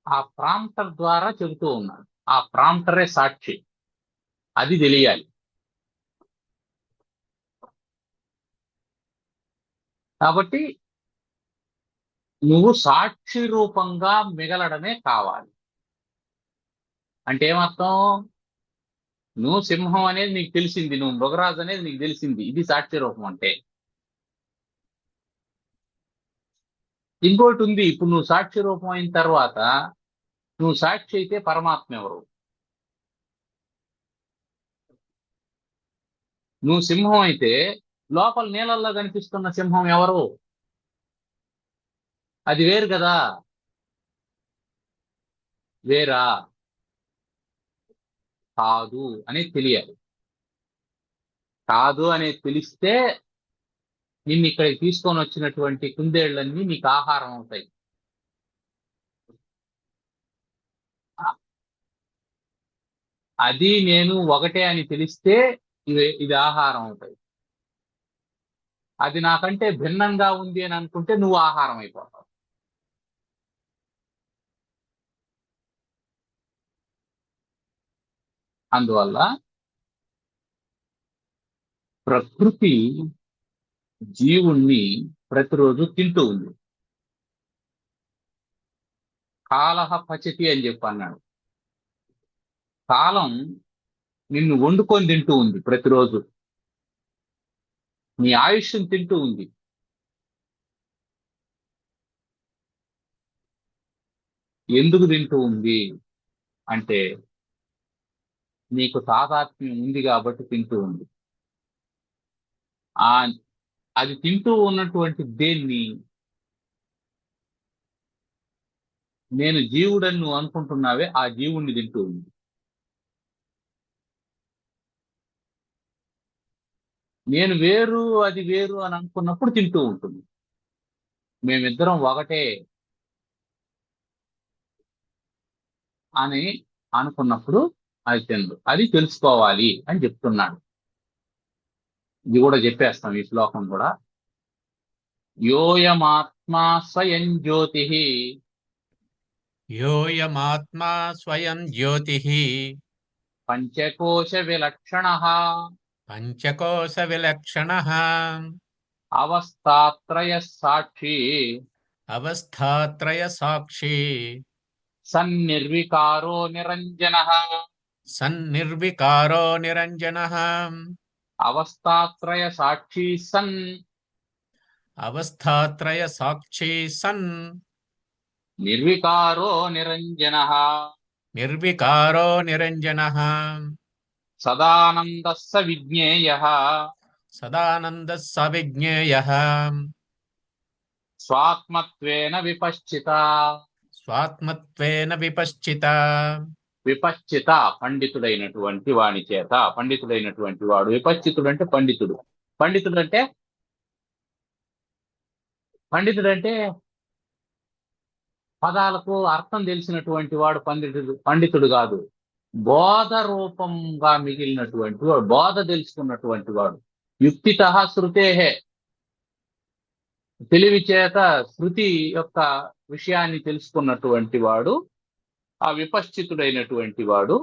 ఆ ప్రాంప్టర్ ద్వారా చెబుతూ ఉన్నాడు. ఆ ప్రాంప్టరే సాక్షి. అది తెలియాలి. కాబట్టి నువ్వు సాక్షి రూపంగా మిగలడమే కావాలి. అంటే ఏమర్థం? నువ్వు సింహం అనేది నీకు తెలిసింది, నువ్వు మృగరాజు అనేది నీకు తెలిసింది. ఇది సాక్షి రూపం అంటే. ఇంకోటి ఉంది, ఇప్పుడు నువ్వు సాక్షి రూపం అయిన తర్వాత నువ్వు సాక్షి అయితే పరమాత్మ ఎవరు? నువ్వు సింహం అయితే లోపల నీళ్ళల్లో కనిపిస్తున్న సింహం ఎవరు? అది వేరు కదా. వేరా? కాదు అనేది తెలియాలి. కాదు అనేది తెలిస్తే నిన్ను ఇక్కడికి తీసుకొని వచ్చినటువంటి కుందేళ్లన్నీ నీకు ఆహారం అవుతాయి. అది నేను ఒకటే అని తెలిస్తే ఇది ఆహారం అవుతాయి. అది నాకంటే భిన్నంగా ఉంది అని అనుకుంటే నువ్వు ఆహారం అయిపోతావు. అందువల్ల ప్రకృతి జీవుణ్ణి ప్రతిరోజు తింటూ ఉంది. కాలహ పచతి అని చెప్పి అన్నాడు. కాలం నిన్ను వండుకొని తింటూ ఉంది ప్రతిరోజు. నీ ఆయుష్ని తింటూ ఉంది. ఎందుకు తింటూ ఉంది అంటే నీకు తాదాత్మ్యం ఉంది కాబట్టి తింటూ ఉంది. అది తింటూ ఉన్నటువంటి దేన్ని నేను జీవుడని నువ్వు అనుకుంటున్నావే, ఆ జీవుణ్ణి తింటూ ఉంది. నేను వేరు అది వేరు అని అనుకున్నప్పుడు తింటూ ఉంటుంది. మేమిద్దరం ఒకటే అని అనుకున్నప్పుడు అది తిందు. అది తెలుసుకోవాలి అని చెప్తున్నాడు. ఇది కూడా చెప్పేస్తాం ఈ శ్లోకం కూడా. యోయమాత్మా స్వయం జ్యోతి యోయమాత్మా స్వయం జ్యోతిః పంచకోశ విలక్షణ పంచకోశ విలక్షణః అవస్థాత్రయ సాక్షి అవస్థాత్రయ సాక్షి సన్నిర్వికారో నిరంజన సన్నిర్వికారో నిరంజనః అవస్థాత్రయ సాక్షి సన్ అవస్థాత్రయ సాక్షి సన్ నిర్వికారో నిరంజన నిర్వికారో నిరంజనః సదానంద స విజ్ఞేయ సదానందః సవిజ్ఞేయః స్వాత్మత్వేన విపశ్చిత. స్వాత్మత్వేన విపశ్చిత. విపశ్చిత పండితుడైనటువంటి వాని చేత. పండితుడైనటువంటి వాడు. విపశ్చితుడు అంటే పండితుడు. పండితుడంటే పదాలకు అర్థం తెలిసినటువంటి వాడు పండితుడు కాదు. బోధ రూపంగా మిగిలినటువంటి వాడు, బోధ తెలుసుకున్నటువంటి వాడు. యుక్తిత శృతేహే, తెలివి చేత శృతి యొక్క విషయాన్ని తెలుసుకున్నటువంటి వాడు, ఆ విపశ్చితుడైనటువంటి వాడు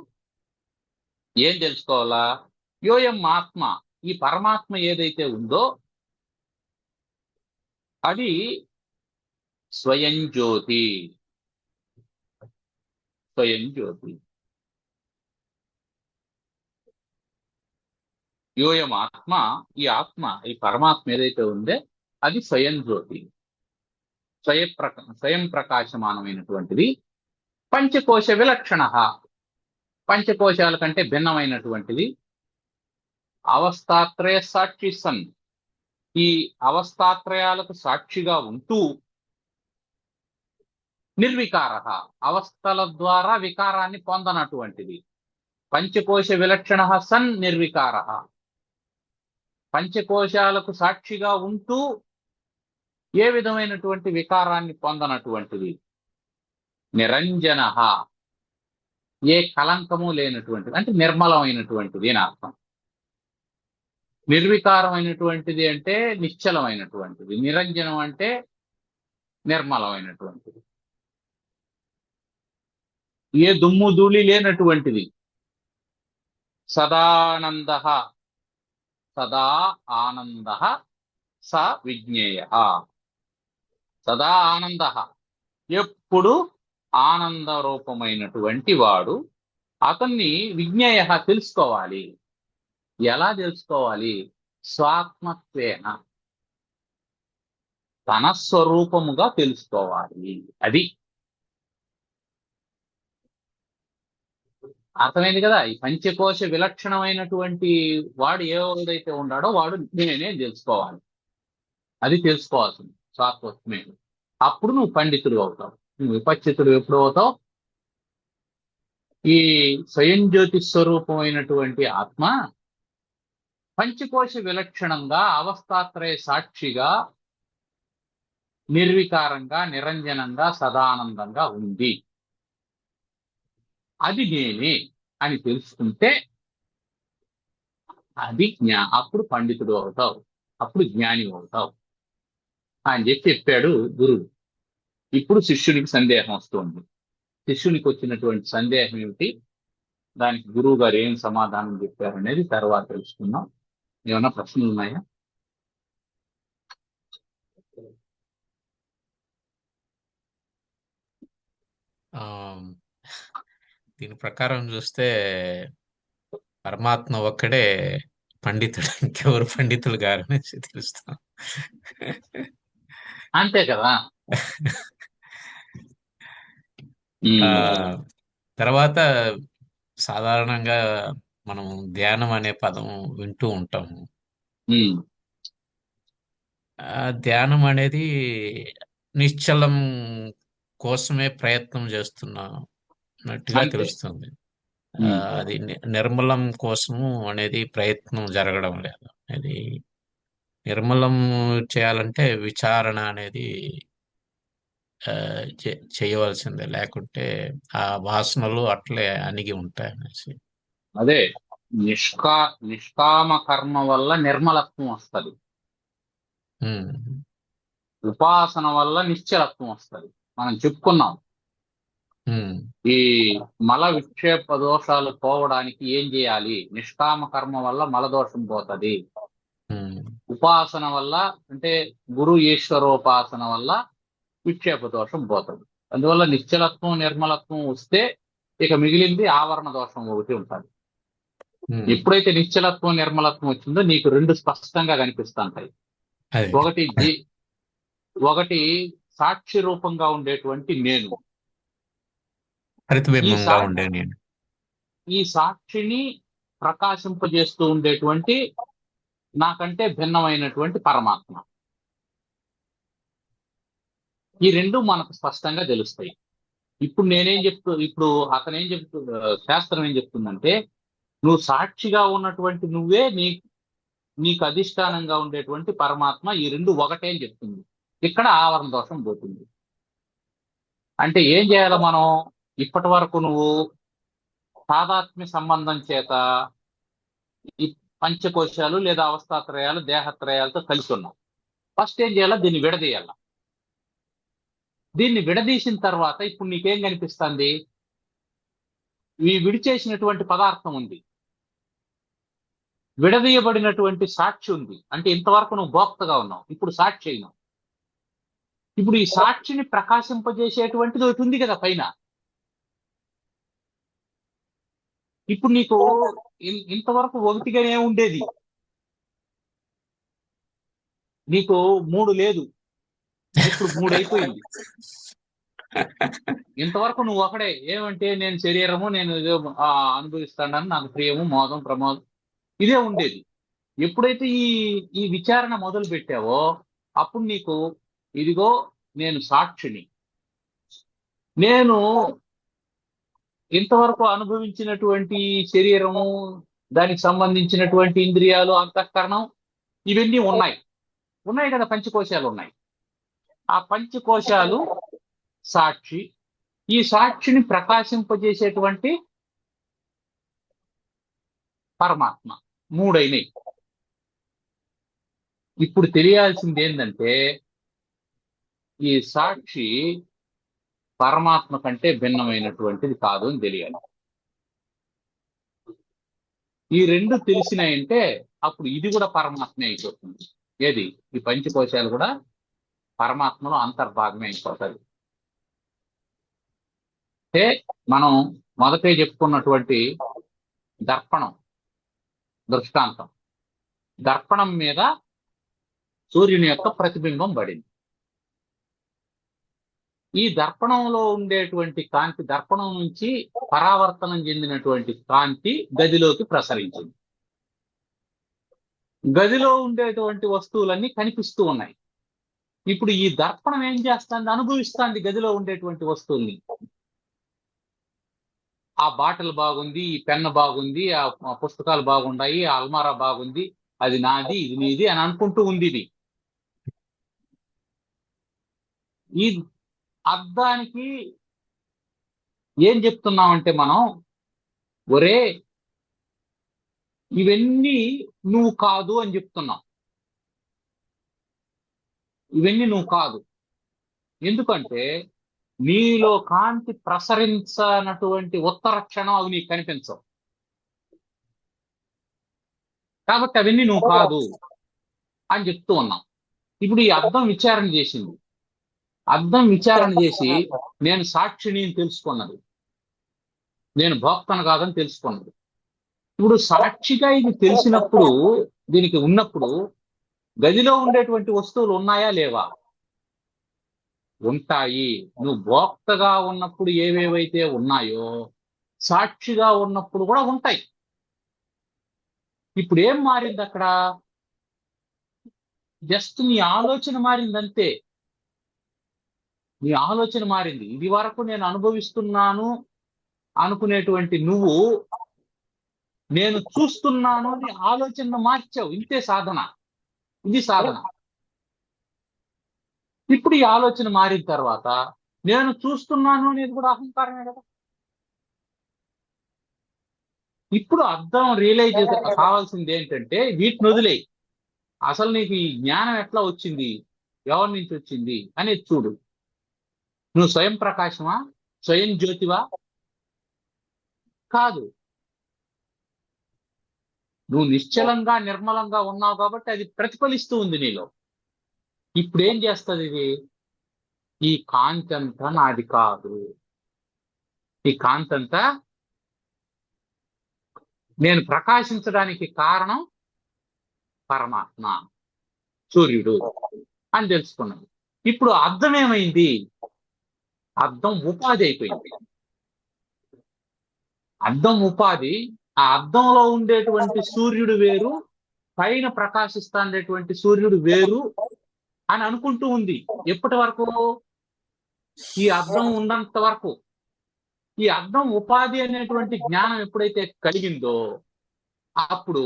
ఏం తెలుసుకోవాలా? యోయం ఆత్మ, ఈ పరమాత్మ ఏదైతే ఉందో అది స్వయం జ్యోతి. స్వయం జ్యోతి. యోయం ఆత్మ, ఈ ఆత్మ, ఈ పరమాత్మ ఏదైతే ఉందో అది స్వయం జ్యోతి, స్వయం ప్రకాశమానమైనటువంటిది. పంచకోశ విలక్షణ, పంచకోశాల కంటే భిన్నమైనటువంటిది. అవస్థాత్రయ సాక్షి సన్, ఈ అవస్థాత్రయాలకు సాక్షిగా ఉంటూ నిర్వికార, అవస్థల ద్వారా వికారాన్ని పొందనటువంటిది. పంచకోశ విలక్షణ సన్ నిర్వికార, పంచకోశాలకు సాక్షిగా ఉంటూ ఏ విధమైనటువంటి వికారాన్ని పొందనటువంటిది. నిరంజన, ఏ కలంకము లేనటువంటిది, అంటే నిర్మలమైనటువంటిది అని అర్థం. నిర్వికారమైనటువంటిది అంటే నిశ్చలమైనటువంటిది, నిరంజనం అంటే నిర్మలమైనటువంటిది. ఏ దుమ్ము ధూళి లేనటువంటిది. సదానంద, సదా ఆనంద స విజ్ఞేయ, సదా ఆనంద, ఎప్పుడు ఆనంద రూపమైనటువంటి వాడు. అతన్ని విజ్ఞేయ తెలుసుకోవాలి. ఎలా తెలుసుకోవాలి? స్వాత్మత్వేన, తన స్వరూపముగా తెలుసుకోవాలి. అది అర్థమైంది కదా. ఈ పంచకోశ విలక్షణమైనటువంటి వాడు ఏదైతే ఉన్నాడో వాడు నేనే తెలుసుకోవాలి. అది తెలుసుకోవాల్సింది స్వాత్మత్వమే. అప్పుడు నువ్వు పండితుడు అవుతావు. నువ్వు విపశ్చితుడు ఎప్పుడు అవుతావు? ఈ స్వయం జ్యోతి స్వరూపమైనటువంటి ఆత్మ పంచకోశ విలక్షణంగా, అవస్థాత్రయ సాక్షిగా, నిర్వికారంగా, నిరంజనంగా, సదానందంగా ఉంది. అది నేనే అని తెలుసుకుంటే అది అప్పుడు పండితుడు అవుతావు, అప్పుడు జ్ఞాని అవుతావు అని చెప్పాడు గురువు. ఇప్పుడు శిష్యునికి సందేహం వస్తుంది. శిష్యునికి వచ్చినటువంటి సందేహం ఏమిటి, దానికి గురువు గారు ఏం సమాధానం చెప్పారనేది తర్వాత తెలుసుకుందాం. ఏమైనా ప్రశ్నలు ఉన్నాయా? దీని ప్రకారం చూస్తే పరమాత్మ ఒక్కడే పండితుడు, ఇంకెవరు పండితులు గారనేసి తెలుస్తాం. అంతే కదా. తర్వాత సాధారణంగా మనం ధ్యానం అనే పదం వింటూ ఉంటాము. ధ్యానం అనేది నిశ్చలం కోసమే ప్రయత్నం చేస్తున్నట్టుగా తెలుస్తుంది. అది నిర్మలం కోసము అనేది ప్రయత్నం జరగడం లేదు. అది నిర్మలం చేయాలంటే విచారణ అనేది చేయవలసిందే, లేకుంటే ఆ వాసనలు అట్లే అణిగి ఉంటాయి అనేసి. అదే నిష్కామ కర్మ వల్ల నిర్మలత్వం వస్తుంది, ఉపాసన వల్ల నిశ్చలత్వం వస్తుంది. మనం చెప్పుకున్నాం ఉమ్, ఈ మల విక్షేప దోషాలు పోవడానికి ఏం చేయాలి? నిష్కామ కర్మ వల్ల మల దోషం పోతది. ఉమ్, ఉపాసన వల్ల, అంటే గురు ఈశ్వరోపాసన వల్ల విక్షేప దోషం పోతుంది. అందువల్ల నిశ్చలత్వం నిర్మలత్వం వస్తే ఇక మిగిలింది ఆవరణ దోషం ఒకటి ఉంటుంది. ఉమ్. ఎప్పుడైతే నిశ్చలత్వం నిర్మలత్వం వచ్చిందో నీకు రెండు స్పష్టంగా కనిపిస్తుంటాయి. అది ఒకటి ఒకటి సాక్షి రూపంగా ఉండేటువంటి నేను. ఈ ప్రతిబింబంగా సా ఉండే నేను. ఈ సాక్షిని ప్రకాశింపజేస్తూ ఉండేటువంటి నాకంటే భిన్నమైనటువంటి పరమాత్మ. ఈ రెండు మనకు స్పష్టంగా తెలుస్తాయి. ఇప్పుడు అతను ఏం శాస్త్రం ఏం చెప్తుందంటే, నువ్వు సాక్షిగా ఉన్నటువంటి నువ్వే నీకు అధిష్టానంగా ఉండేటువంటి పరమాత్మ, ఈ రెండు ఒకటే అని చెప్తుంది. ఇక్కడ ఆవరణ దోషం పోతుంది. అంటే ఏం చేయాలి మనం? ఇప్పటి వరకు నువ్వు తాదాత్మ్య సంబంధం చేత ఈ పంచకోశాలు లేదా అవస్థాత్రయాలు దేహత్రయాలతో కలిసి ఉన్నావు. ఫస్ట్ ఏం చేయాలా? దీన్ని విడదీయాల. దీన్ని విడదీసిన తర్వాత ఇప్పుడు నీకేం కనిపిస్తుంది? ఈ విడిచేసినటువంటి పదార్థం ఉంది, విడదీయబడినటువంటి సాక్షి ఉంది. అంటే ఇంతవరకు నువ్వు భోక్తగా ఉన్నావు, ఇప్పుడు సాక్షి అయినావు. ఇప్పుడు ఈ సాక్షిని ప్రకాశింపజేసేటువంటిది ఒకటి ఉంది కదా పైన. ఇప్పుడు నీకు ఇంతవరకు ఒకటిగానే ఉండేది, నీకు మూడు లేదు, ఇప్పుడు మూడు అయిపోయింది. ఇంతవరకు నువ్వు ఒకడే. ఏమంటే నేను శరీరము, నేను ఇదో అనుభవిస్తానని, నాకు ప్రియము, మోదం, ప్రమోదం, ఇదే ఉండేది. ఎప్పుడైతే ఈ విచారణ మొదలు పెట్టావో అప్పుడు నీకు ఇదిగో నేను సాక్షిని, నేను ఇంతవరకు అనుభవించినటువంటి శరీరము, దానికి సంబంధించినటువంటి ఇంద్రియాలు, అంతఃకరణం, ఇవన్నీ ఉన్నాయి కదా, పంచకోశాలు ఉన్నాయి. ఆ పంచకోశాలు సాక్షి, ఈ సాక్షిని ప్రకాశింపజేసేటువంటి పరమాత్మ, మూడైనవి. ఇప్పుడు తెలియాల్సింది ఏంటంటే, ఈ సాక్షి పరమాత్మ కంటే భిన్నమైనటువంటిది కాదు అని తెలియాలి. ఈ రెండు తెలిసినాయంటే అప్పుడు ఇది కూడా పరమాత్మే అయిపోతుంది. ఏది? ఈ పంచకోశాలు కూడా పరమాత్మలో అంతర్భాగమే అయిపోతుంది. అంటే మనం మొదటే చెప్పుకున్నటువంటి దర్పణం దృష్టాంతం, దర్పణం మీద సూర్యుని యొక్క ప్రతిబింబం పడింది. ఈ దర్పణంలో ఉండేటువంటి కాంతి, దర్పణం నుంచి పరావర్తనం చెందినటువంటి కాంతి గదిలోకి ప్రసరించింది. గదిలో ఉండేటువంటి వస్తువులన్నీ కనిపిస్తూ ఉన్నాయి. ఇప్పుడు ఈ దర్పణం ఏం చేస్తుంది? అనుభవిస్తుంది గదిలో ఉండేటువంటి వస్తువుల్ని. ఆ బాటిల్ బాగుంది, ఈ పెన్ను బాగుంది, ఆ పుస్తకాలు బాగున్నాయి, ఆ అల్మారా బాగుంది, అది నాది, ఇది నీది అని అనుకుంటూ ఉంది. ఇది ఈ అద్దానికి ఏం చెప్తున్నామంటే మనం, ఒరే ఇవన్నీ నువ్వు కాదు అని చెప్తున్నావు. ఇవన్నీ నువ్వు కాదు. ఎందుకంటే నీలో కాంతి ప్రసరించనటువంటి ఉత్తర క్షణం అవి నీకు కనిపించవు. కాబట్టి అవన్నీ నువ్వు కాదు అని చెప్తూ ఉన్నాం. ఇప్పుడు ఈ అద్దం విచారణ చేసింది. అద్దం విచారణ చేసి నేను సాక్షిని తెలుసుకున్నది, నేను భోక్తను కాదని తెలుసుకున్నది. ఇప్పుడు సాక్షిగా ఇది తెలిసినప్పుడు, దీనికి ఉన్నప్పుడు గదిలో ఉండేటువంటి వస్తువులు ఉన్నాయా లేవా? ఉంటాయి. నువ్వు భోక్తగా ఉన్నప్పుడు ఏవేవైతే ఉన్నాయో సాక్షిగా ఉన్నప్పుడు కూడా ఉంటాయి. ఇప్పుడు ఏం మారింది అక్కడ? జస్ట్ నీ ఆలోచన మారిందంతే. నీ ఆలోచన మారింది. ఇది వరకు నేను అనుభవిస్తున్నాను అనుకునేటువంటి నువ్వు నేను చూస్తున్నాను అని ఆలోచన మార్చావు. ఇంతే సాధన, ఇది సాధన. ఇప్పుడు ఈ ఆలోచన మారిన తర్వాత నేను చూస్తున్నాను అనేది కూడా అహంకారమే కదా. ఇప్పుడు అర్థం రియలైజ్ కావాల్సింది ఏంటంటే, వీటిని వదిలేయి. అసలు నీకు ఈ జ్ఞానం ఎట్లా వచ్చింది, ఎవరి నుంచి వచ్చింది అనేది చూడు. నువ్వు స్వయం ప్రకాశమా, స్వయం జ్యోతివా? కాదు. నువ్వు నిశ్చలంగా నిర్మలంగా ఉన్నావు కాబట్టి అది ప్రతిఫలిస్తూ ఉంది నీలో. ఇప్పుడు ఏం చేస్తుంది ఇది? ఈ కాంతి అంతా నాది కాదు. ఈ కాంతి అంతా నేను ప్రకాశించడానికి కారణం పరమాత్మ, సూర్యుడు అని తెలుసుకున్నది. ఇప్పుడు అర్థం ఏమైంది? అర్థం ఉపాధి అయిపోయింది. అర్థం ఉపాధి. ఆ అర్థంలో ఉండేటువంటి సూర్యుడు వేరు, పైన ప్రకాశిస్తాండేటువంటి సూర్యుడు వేరు అని అనుకుంటూ ఉంది. ఎప్పటి వరకు? ఈ అర్థం ఉన్నంత వరకు. ఈ అర్థం ఉపాధి అనేటువంటి జ్ఞానం ఎప్పుడైతే కలిగిందో అప్పుడు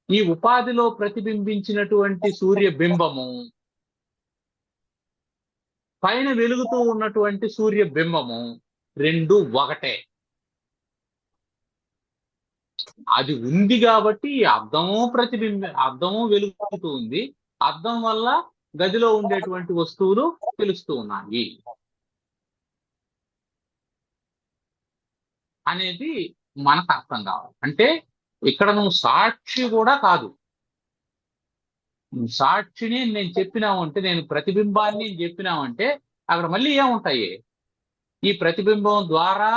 ఈ ఉపాధిలో ప్రతిబింబించినటువంటి సూర్య బింబము, పైన వెలుగుతూ ఉన్నటువంటి సూర్య బింబము రెండు ఒకటే. అది ఉంది కాబట్టి ఈ అద్దము వెలుగుతూ ఉంది. అద్దం వల్ల గదిలో ఉండేటువంటి వస్తువులు తెలుస్తూ ఉన్నాయి అనేది మనకు అర్థం కావాలి. అంటే ఇక్కడ నువ్వు సాక్షి కూడా కాదు. నువ్వు సాక్షిని నేను చెప్పినావంటే, నేను ప్రతిబింబాన్ని చెప్పినావంటే అక్కడ మళ్ళీ ఏముంటాయి? ఈ ప్రతిబింబం ద్వారా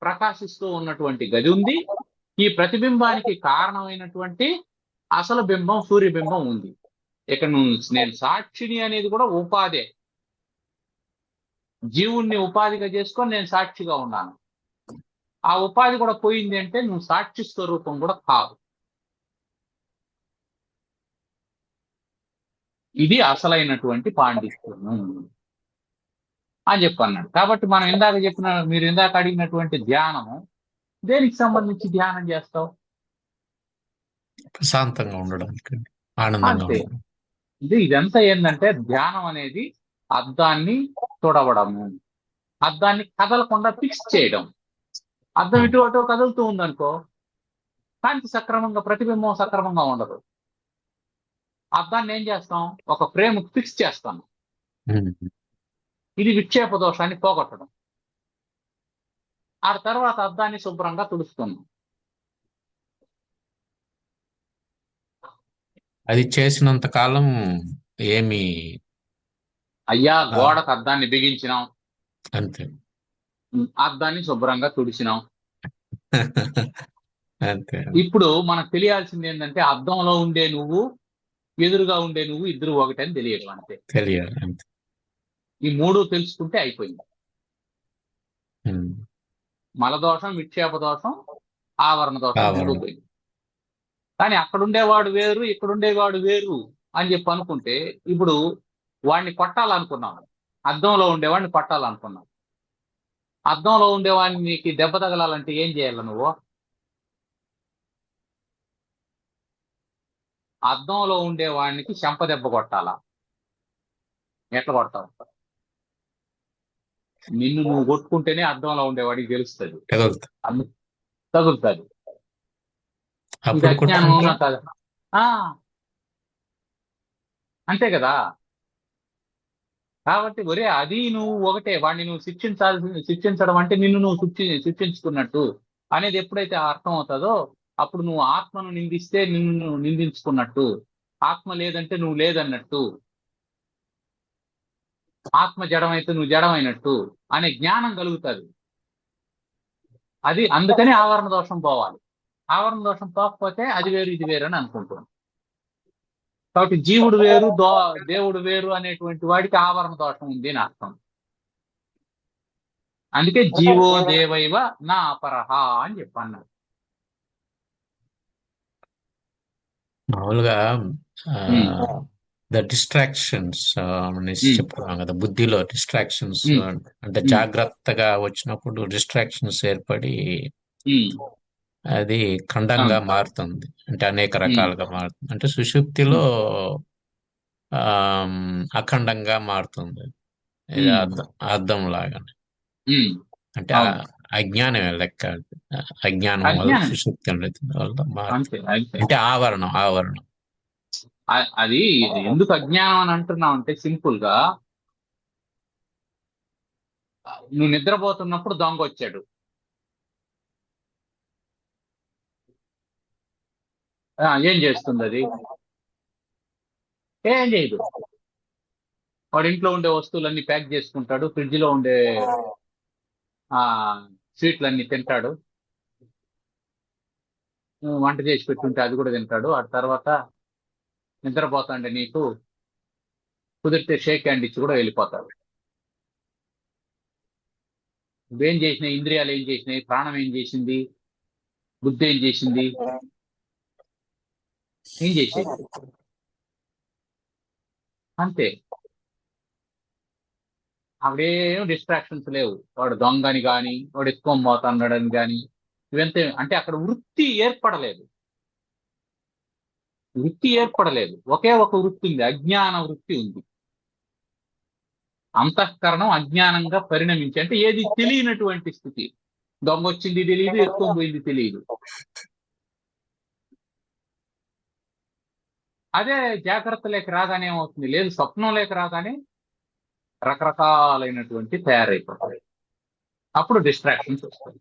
ప్రకాశిస్తూ ఉన్నటువంటి గది ఉంది. ఈ ప్రతిబింబానికి కారణమైనటువంటి అసలు బింబం సూర్యబింబం ఉంది. ఇక్కడ నేను సాక్షిని అనేది కూడా ఉపాధే. జీవుణ్ణి ఉపాధిగా చేసుకొని నేను సాక్షిగా ఉన్నాను. ఆ ఉపాధి కూడా పోయింది అంటే నువ్వు సాక్షి స్వరూపం కూడా కాదు. ఇది అసలైనటువంటి పాండిత్యం అని చెప్పన్నాడు. కాబట్టి మనం మీరు ఇందాక అడిగినటువంటి ధ్యానము దేనికి సంబంధించి ధ్యానం చేస్తావు? ప్రశాంతంగా ఉండడానికి, ఆనందంగా అంతే. ఉండడం. ఇదంతా ఏంటంటే ధ్యానం అనేది అద్దాన్ని తొడవడము, అద్దాన్ని కదలకుండా ఫిక్స్ చేయడం. అద్దం ఇటు అటు కదులుతూ ఉందనుకో, కాంతి సక్రమంగా, ప్రతిబింబం సక్రమంగా ఉండదు. అద్దాన్ని ఏం చేస్తాం? ఒక ఫ్రేమ్ ఫిక్స్ చేస్తాం. ఇది విక్షేప దోషాన్ని పోగొట్టడం. ఆ తర్వాత అద్దాన్ని శుభ్రంగా తుడుస్తున్నాం. అది చేసినంత కాలం ఏమి అయ్యా, గోడకు అద్దాన్ని బిగించినాం, అంతే. అద్దాన్ని శుభ్రంగా తుడిచినాం. అంతే. ఇప్పుడు మనకు తెలియాల్సింది ఏంటంటే అద్దంలో ఉండే నువ్వు, ఎదురుగా ఉండే నువ్వు ఇద్దరు ఒకటే అని తెలియడం. అంతే. తెలియాలి అంతే. ఈ మూడు తెలుసుకుంటే అయిపోయింది. మలదోషం, విక్షేప దోషం, ఆవరణ దోషం మూడు పోయింది. కానీ అక్కడుండేవాడు వేరు, ఇక్కడుండేవాడు వేరు అని చెప్పి అనుకుంటే, ఇప్పుడు వాడిని కొట్టాలనుకున్నావు, అద్దంలో ఉండేవాడిని కొట్టాలనుకున్నావు. అద్దంలో ఉండేవాడిని నీకు దెబ్బ తగలాలంటే ఏం చేయాలి నువ్వు? అద్దంలో ఉండేవాడికి చెంప దెబ్బ కొట్టాలా? ఎట్లా కొడతావు? నిన్ను నువ్వు కొట్టుకుంటేనే అద్దంలో ఉండేవాడికి తెలుస్తుంది, తగులుతుంది. ఇది అజ్ఞానం అవునా కాదా? అంతే కదా. కాబట్టి ఒరే, అది నువ్వు ఒకటే, వాడిని నువ్వు శిక్షించడం అంటే నిన్ను నువ్వు శిక్షించుకున్నట్టు అనేది ఎప్పుడైతే అర్థం అవుతుందో అప్పుడు నువ్వు ఆత్మను నిందిస్తే నిన్ను నువ్వు నిందించుకున్నట్టు, ఆత్మ లేదంటే నువ్వు లేదన్నట్టు, ఆత్మ జడమైతే నువ్వు జడమైనట్టు అనే జ్ఞానం కలుగుతుంది. అది అందుకని ఆవరణ దోషం పోవాలి. ఆవరణ దోషం పోకపోతే అది వేరు ఇది వేరు అని అనుకుంటున్నాం. కాబట్టి జీవుడు వేరు, దేవుడు వేరు అనేటువంటి వాడికి ఆవరణ దోషం ఉంది అని అర్థం. అందుకే జీవో దేవైవ నా అపరహ అని చెప్పన్నారు. మామూలుగా ద డిస్ట్రాక్షన్స్ చెప్తున్నాం కదా, బుద్ధిలో డిస్ట్రాక్షన్స్ అంటే జాగ్రత్తగా వచ్చినప్పుడు డిస్ట్రాక్షన్స్ ఏర్పడి అది ఖండంగా మారుతుంది. అంటే అనేక రకాలుగా మారుతుంది. అంటే సుషుప్తిలో అఖండంగా మారుతుంది. ఇది అర్థం లాగానే. అంటే అజ్ఞానమే లెక్క. అజ్ఞానం వల్ల సుషుప్తి వల్ల అంటే ఆవరణం. అది ఎందుకు అజ్ఞానం అని అంటున్నాం అంటే సింపుల్ గా నువ్వు నిద్రపోతున్నప్పుడు దొంగ వచ్చాడు. ఏం చేస్తుంది అది? ఏం చేయదు. వాడు ఇంట్లో ఉండే వస్తువులన్నీ ప్యాక్ చేసుకుంటాడు, ఫ్రిడ్జ్ లో ఉండే ఆ స్వీట్లన్నీ తింటాడు, వంట చేసి పెట్టుంటే అది కూడా తింటాడు. ఆ తర్వాత నిద్రపోతాండే నీకు కుదిరితే షేక్ హ్యాండ్ ఇచ్చి కూడా వెళ్ళిపోతాడు. నువ్వేం చేసినాయి? ఇంద్రియాలు ఏం చేసినాయి? ప్రాణం ఏం చేసింది? బుద్ధి ఏం చేసింది? ఏం చేసేది? అంతే. అవిడేం డిస్ట్రాక్షన్స్ లేవు. వాడు దొంగని కానీ, వాడు ఎక్కువ పోతున్నాడని కానీ, ఇవంతే. అంటే అక్కడ వృత్తి ఏర్పడలేదు. వృత్తి ఏర్పడలేదు. ఒకే ఒక వృత్తి ఉంది, అజ్ఞాన వృత్తి ఉంది. అంతఃకరణం అజ్ఞానంగా పరిణమించి, అంటే ఏది తెలియనటువంటి స్థితి. దొంగ వచ్చింది తెలియదు, ఎక్కువ పోయింది తెలియదు. అదే జాగ్రత్త లేక రాగానే ఏమవుతుంది? లేదు, స్వప్నం లేక రాగానే రకరకాలైనటువంటి తయారైపోతాయి. అప్పుడు డిస్ట్రాక్షన్స్ వస్తాయి.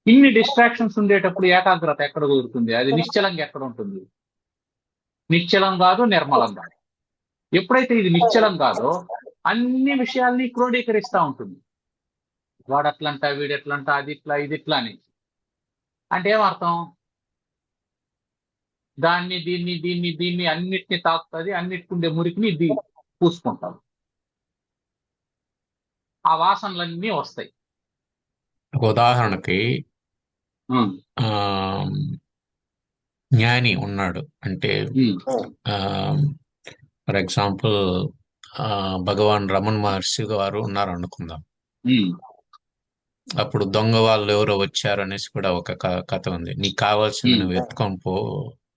ఇన్ని డిస్ట్రాక్షన్స్ ఉండేటప్పుడు ఏకాగ్రత ఎక్కడ కుదురుతుంది? అది నిశ్చలంగా ఎక్కడ ఉంటుంది? నిశ్చలం కాదు, నిర్మలం కాదు. ఎప్పుడైతే ఇది నిశ్చలం కాదో అన్ని విషయాల్ని క్రోడీకరిస్తూ ఉంటుంది. వాడు అట్లంట, వీడెట్లంట, అది ఇట్లా, ఇది ఇట్లా అని. అంటే ఏమర్థం? దాన్ని దీన్ని దీన్ని దీన్ని అన్నిటిని తాకుతుంది, అన్నిటికుండే మురికిని ఇది పూసుకుంటాం. ఆ వాసనలన్నీ వస్తాయి. ఒక ఉదాహరణకి ఉమ్, ఆ జ్ఞాని ఉన్నాడు అంటే, ఉమ్, ఫర్ ఎగ్జాంపుల్ భగవాన్ రమణ మహర్షి గారు ఉన్నారు అనుకుందాం. ఉమ్, అప్పుడు దొంగ వాళ్ళు ఎవరో వచ్చారు అనేసి కూడా ఒక కథ ఉంది. నీకు కావాల్సింది ఉమ్, నువ్వు ఎత్తుకొని పో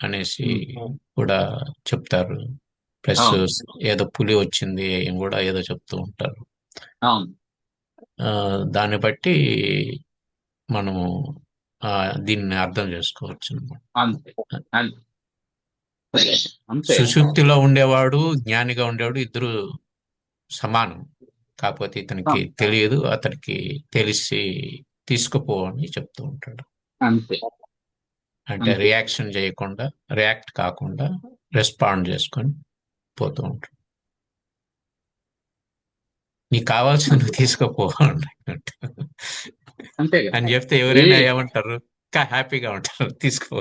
అనేసి ఉమ్. కూడా చెప్తారు. ప్లస్ అవును, ఏదో పులి వచ్చింది అని కూడా ఏదో చెప్తూ ఉంటారు. అవును. ఆ, దాన్ని బట్టి మనము దీన్ని అర్థం చేసుకోవచ్చు అన్నమాట. అంతే, అంతే, అంతే. సుషుప్తిలో ఉండేవాడు, జ్ఞానిగా ఉండేవాడు ఇద్దరు సమానం. కాకపోతే ఇతనికి అవును, తెలియదు, అతనికి తెలిసి తీసుకుపో అని చెప్తూ ఉంటాడు. అంతే, అంటే అంతే. రియాక్షన్ చేయకుండా, రియాక్ట్ కాకుండా రెస్పాండ్ చేసుకొని పోతూ ఉంటాడు. నీకు కావాల్సింది నువ్వు తీసుకుపో అన్నట్టు అంతే కదా. అని చెప్తే ఏ ఎవరైనా ఏమంటారు? హ్యాపీగా ఉంటారు, తీసుకో.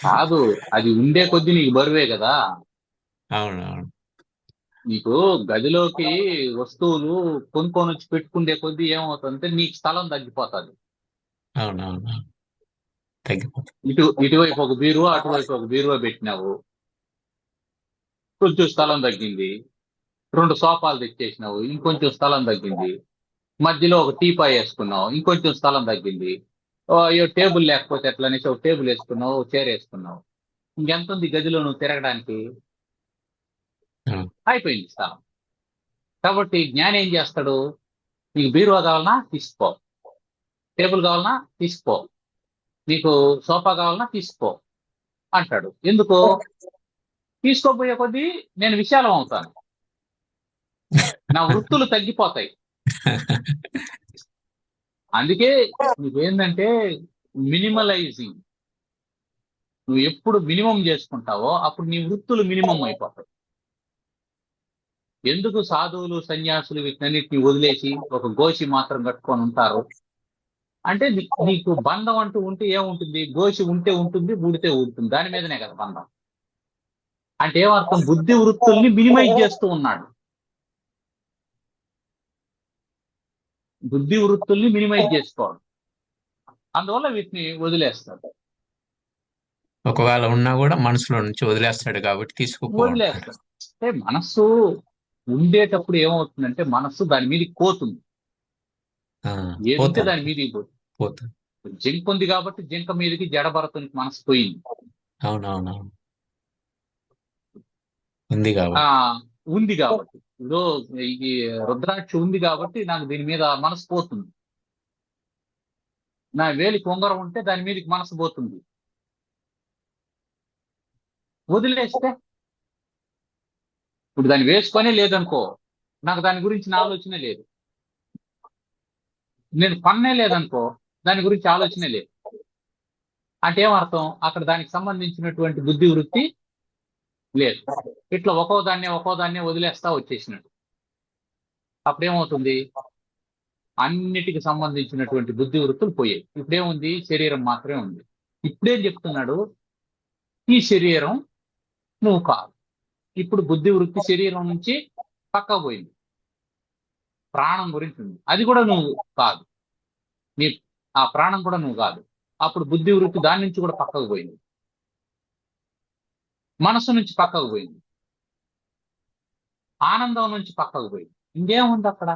కాదు, అది ఉండే కొద్దీ నీకు బరువే కదా. అవునవును. నీకు గదిలోకి వస్తువులు కొనుక్కొని వచ్చి పెట్టుకుండే కొద్దీ ఏమవుతుందంటే నీకు స్థలం తగ్గిపోతుంది. అవునవును. తగ్గిపోతుంది. ఇటువైపు ఒక బీరువా, అటువైపు ఒక బీరువా పెట్టినావు, కొంచెం స్థలం తగ్గింది. 2 సోఫాలు తెచ్చేసినావు, ఇంకొంచెం స్థలం తగ్గింది. మధ్యలో ఒక టీపాయ్ వేసుకున్నావు, ఇంకొంచెం స్థలం తగ్గింది. అయ్యో టేబుల్ లేకపోతే ఎట్లా అనేసి ఒక టేబుల్ వేసుకున్నావు, ఒక చైర్ వేసుకున్నావు. ఇంకెంత ఉంది గదిలో నువ్వు తిరగడానికి? అవును. అయిపోయింది స్థలం. కాబట్టి జ్ఞాని ఏం చేస్తాడు? నీకు బీరువా కావాలన్నా తీసుకో, టేబుల్ కావాలన్నా తీసుకో, నీకు సోఫా కావాలన్నా తీసుకో అంటాడు. ఎందుకు? తీసుకోపోయే కొద్దీ నేను విశాలం అవుతాను, నా వృత్తులు తగ్గిపోతాయి. అందుకే నువ్వేందంటే మినిమలైజింగ్. నువ్వు ఎప్పుడు మినిమం చేసుకుంటావో అప్పుడు నీ వృత్తులు మినిమం అయిపోతాయి. ఎందుకు సాధువులు సన్యాసులు వీటన్నిటిని వదిలేసి ఒక గోచి మాత్రం కట్టుకొని ఉంటారు అంటే, నీకు బంధం అంటూ ఉంటే ఏముంటుంది? గోచి ఉంటే ఉంటుంది, ఊడితే ఉంటుంది, దాని మీదనే కదా బంధం. అంటే ఏమర్థం? బుద్ధి వృత్తుల్ని మినిమైజ్ చేస్తూ ఉన్నాడు. బుద్ధి వృత్తుల్ని మినిమైజ్ చేసుకోవాలి, అందువల్ల వీటిని వదిలేస్తాడు. ఒకవేళ ఉన్నా కూడా మనసులో నుంచి వదిలేస్తాడు కాబట్టి తీసుకుపో అంటాడు. వదిలేస్తాడు. అంటే మనస్సు ఉండేటప్పుడు ఏమవుతుందంటే మనస్సు దాని మీదకి పోతుంది. ఆ, ఏదుంటే పోతాను దాని మీదకి పోతుంది. పోతాను. జింక ఉంది కాబట్టి జింక మీదకి జడభరతునికి మనసు పోయింది. అవునవునవును. ఉంది ఆ కాబట్టి. ఉంది కాబట్టి, ఇప్పుడు ఈ రుద్రాక్ష ఉంది కాబట్టి నాకు దీని మీద మనసు పోతుంది. నా వేలికి ఉంగరం ఉంటే దాని మీదకి మనసు పోతుంది. వదిలేస్తే, ఇప్పుడు దాన్ని వేసుకొనే లేదనుకో, నాకు దాని గురించి నా ఆలోచనే లేదు. నేను కొన్నే లేదనుకో, దాని గురించి ఆలోచనే లేదు. అంటే ఏమర్థం, అక్కడ దానికి సంబంధించినటువంటి బుద్ధి వృత్తి లేదు. ఇట్లా ఒక్కో దాన్నే వదిలేస్తా వచ్చేసినట్టు. అప్పుడేమవుతుంది, అన్నిటికి సంబంధించినటువంటి బుద్ధి వృత్తులు పోయాయి. ఇప్పుడేముంది, శరీరం మాత్రమే ఉంది. ఇప్పుడేం చెప్తున్నాడు, ఈ శరీరం నువ్వు కాదు. ఇప్పుడు బుద్ధి వృత్తి శరీరం నుంచి పక్కకు పోయింది. ప్రాణం గురించి ఉంది, అది కూడా నువ్వు కాదు. నీ ఆ ప్రాణం కూడా నువ్వు కాదు. అప్పుడు బుద్ధి వృత్తి దాని నుంచి కూడా పక్కకు పోయింది. మనసు నుంచి పక్కకు పోయింది. ఆనందం నుంచి పక్కకు పోయింది. ఇంకేముంది అక్కడ,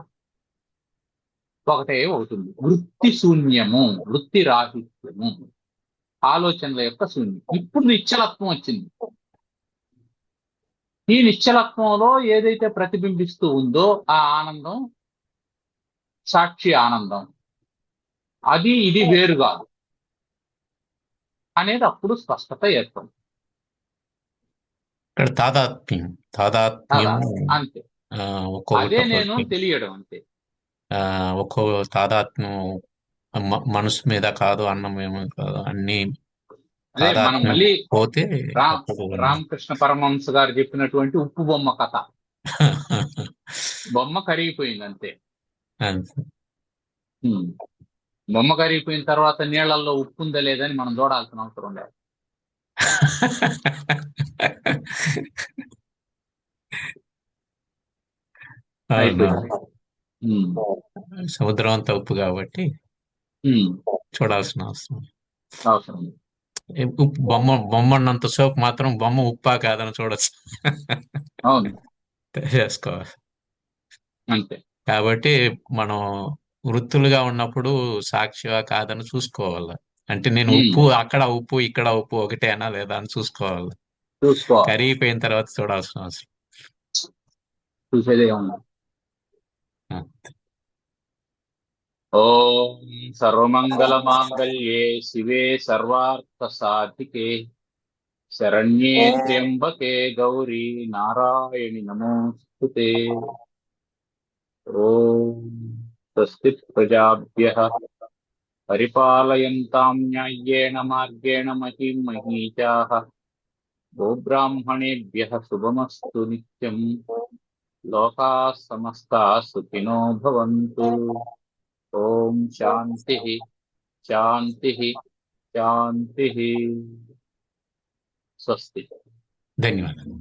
ఒకటే అవుతుంది, వృత్తి శూన్యము, వృత్తి రాహిత్యము, ఆలోచనల యొక్క శూన్యం. ఇప్పుడు నిశ్చలత్వం వచ్చింది. ఈ నిశ్చలత్వంలో ఏదైతే ప్రతిబింబిస్తూ ఉందో ఆ ఆనందం సాక్షి ఆనందం, అది ఇది వేరు కాదు అనేది అప్పుడు స్పష్టత ఏర్పడింది. ఇక్కడ తాదాత్మ్యం కదా, తాదాత్మ్యము అంతే. ఒక్కొక్కటి అదే నేను తెలియడం అంతే. ఒక్కో తాదాత్మ్యం మనసు మీద కాదు, అన్నం ఏమో కాదు, అన్ని అదే మనం తాదాత్మ్యం మళ్ళీ పోతే అప్పుడు రామకృష్ణ పరమహంస గారు చెప్పినటువంటి ఉప్పు బొమ్మ కథ. బొమ్మ కరిగిపోయింది అంతే. అంతే. బొమ్మ కరిగిపోయిన తర్వాత నీళ్లలో ఉప్పు ఉందా లేదని మనం చూడాల్సిన అవసరం లేదు. అయిపోయింది. సముద్రం అంతా ఉప్పు కాబట్టి చూడాల్సిన అవసరం. బొమ్మ ఉన్నంత సేపు మాత్రం బొమ్మ ఉప్పా కాదని చూడొచ్చు. అవును, చేసుకోవాలి. అంతే. కాబట్టి మనం వృత్తులుగా ఉన్నప్పుడు సాక్షిగా కాదని చూసుకోవాలి. అంటే నేను ఉప్పు అక్కడ ఉప్పు ఇక్కడ ఉప్పు ఒకటేనా లేదా అని చూసుకోవాలి. కరిగిపోయిన తర్వాత చూడాల్సిన అవసరం. చూసేదే ఉంది. ఓం సర్వమంగళ మాంగళ్యే శివే సర్వార్థ సాధికే శరణ్యే త్ర్యంబకే గౌరీ నారాయణి నమోస్తుతే. ఓం స్వస్తి ప్రజాభ్యః పరిపాలయంతాం న్యాయ్యేన మార్గేణ మహీం మహీజాః గోబ్రాహ్మణేభ్యః శుభమస్తు నిత్యం. లోకాః సమస్తాః సుఖినో భవంతు. ఓం శాంతి శాంతి శాంతి. స్వస్తి. ధన్యవాదాలు.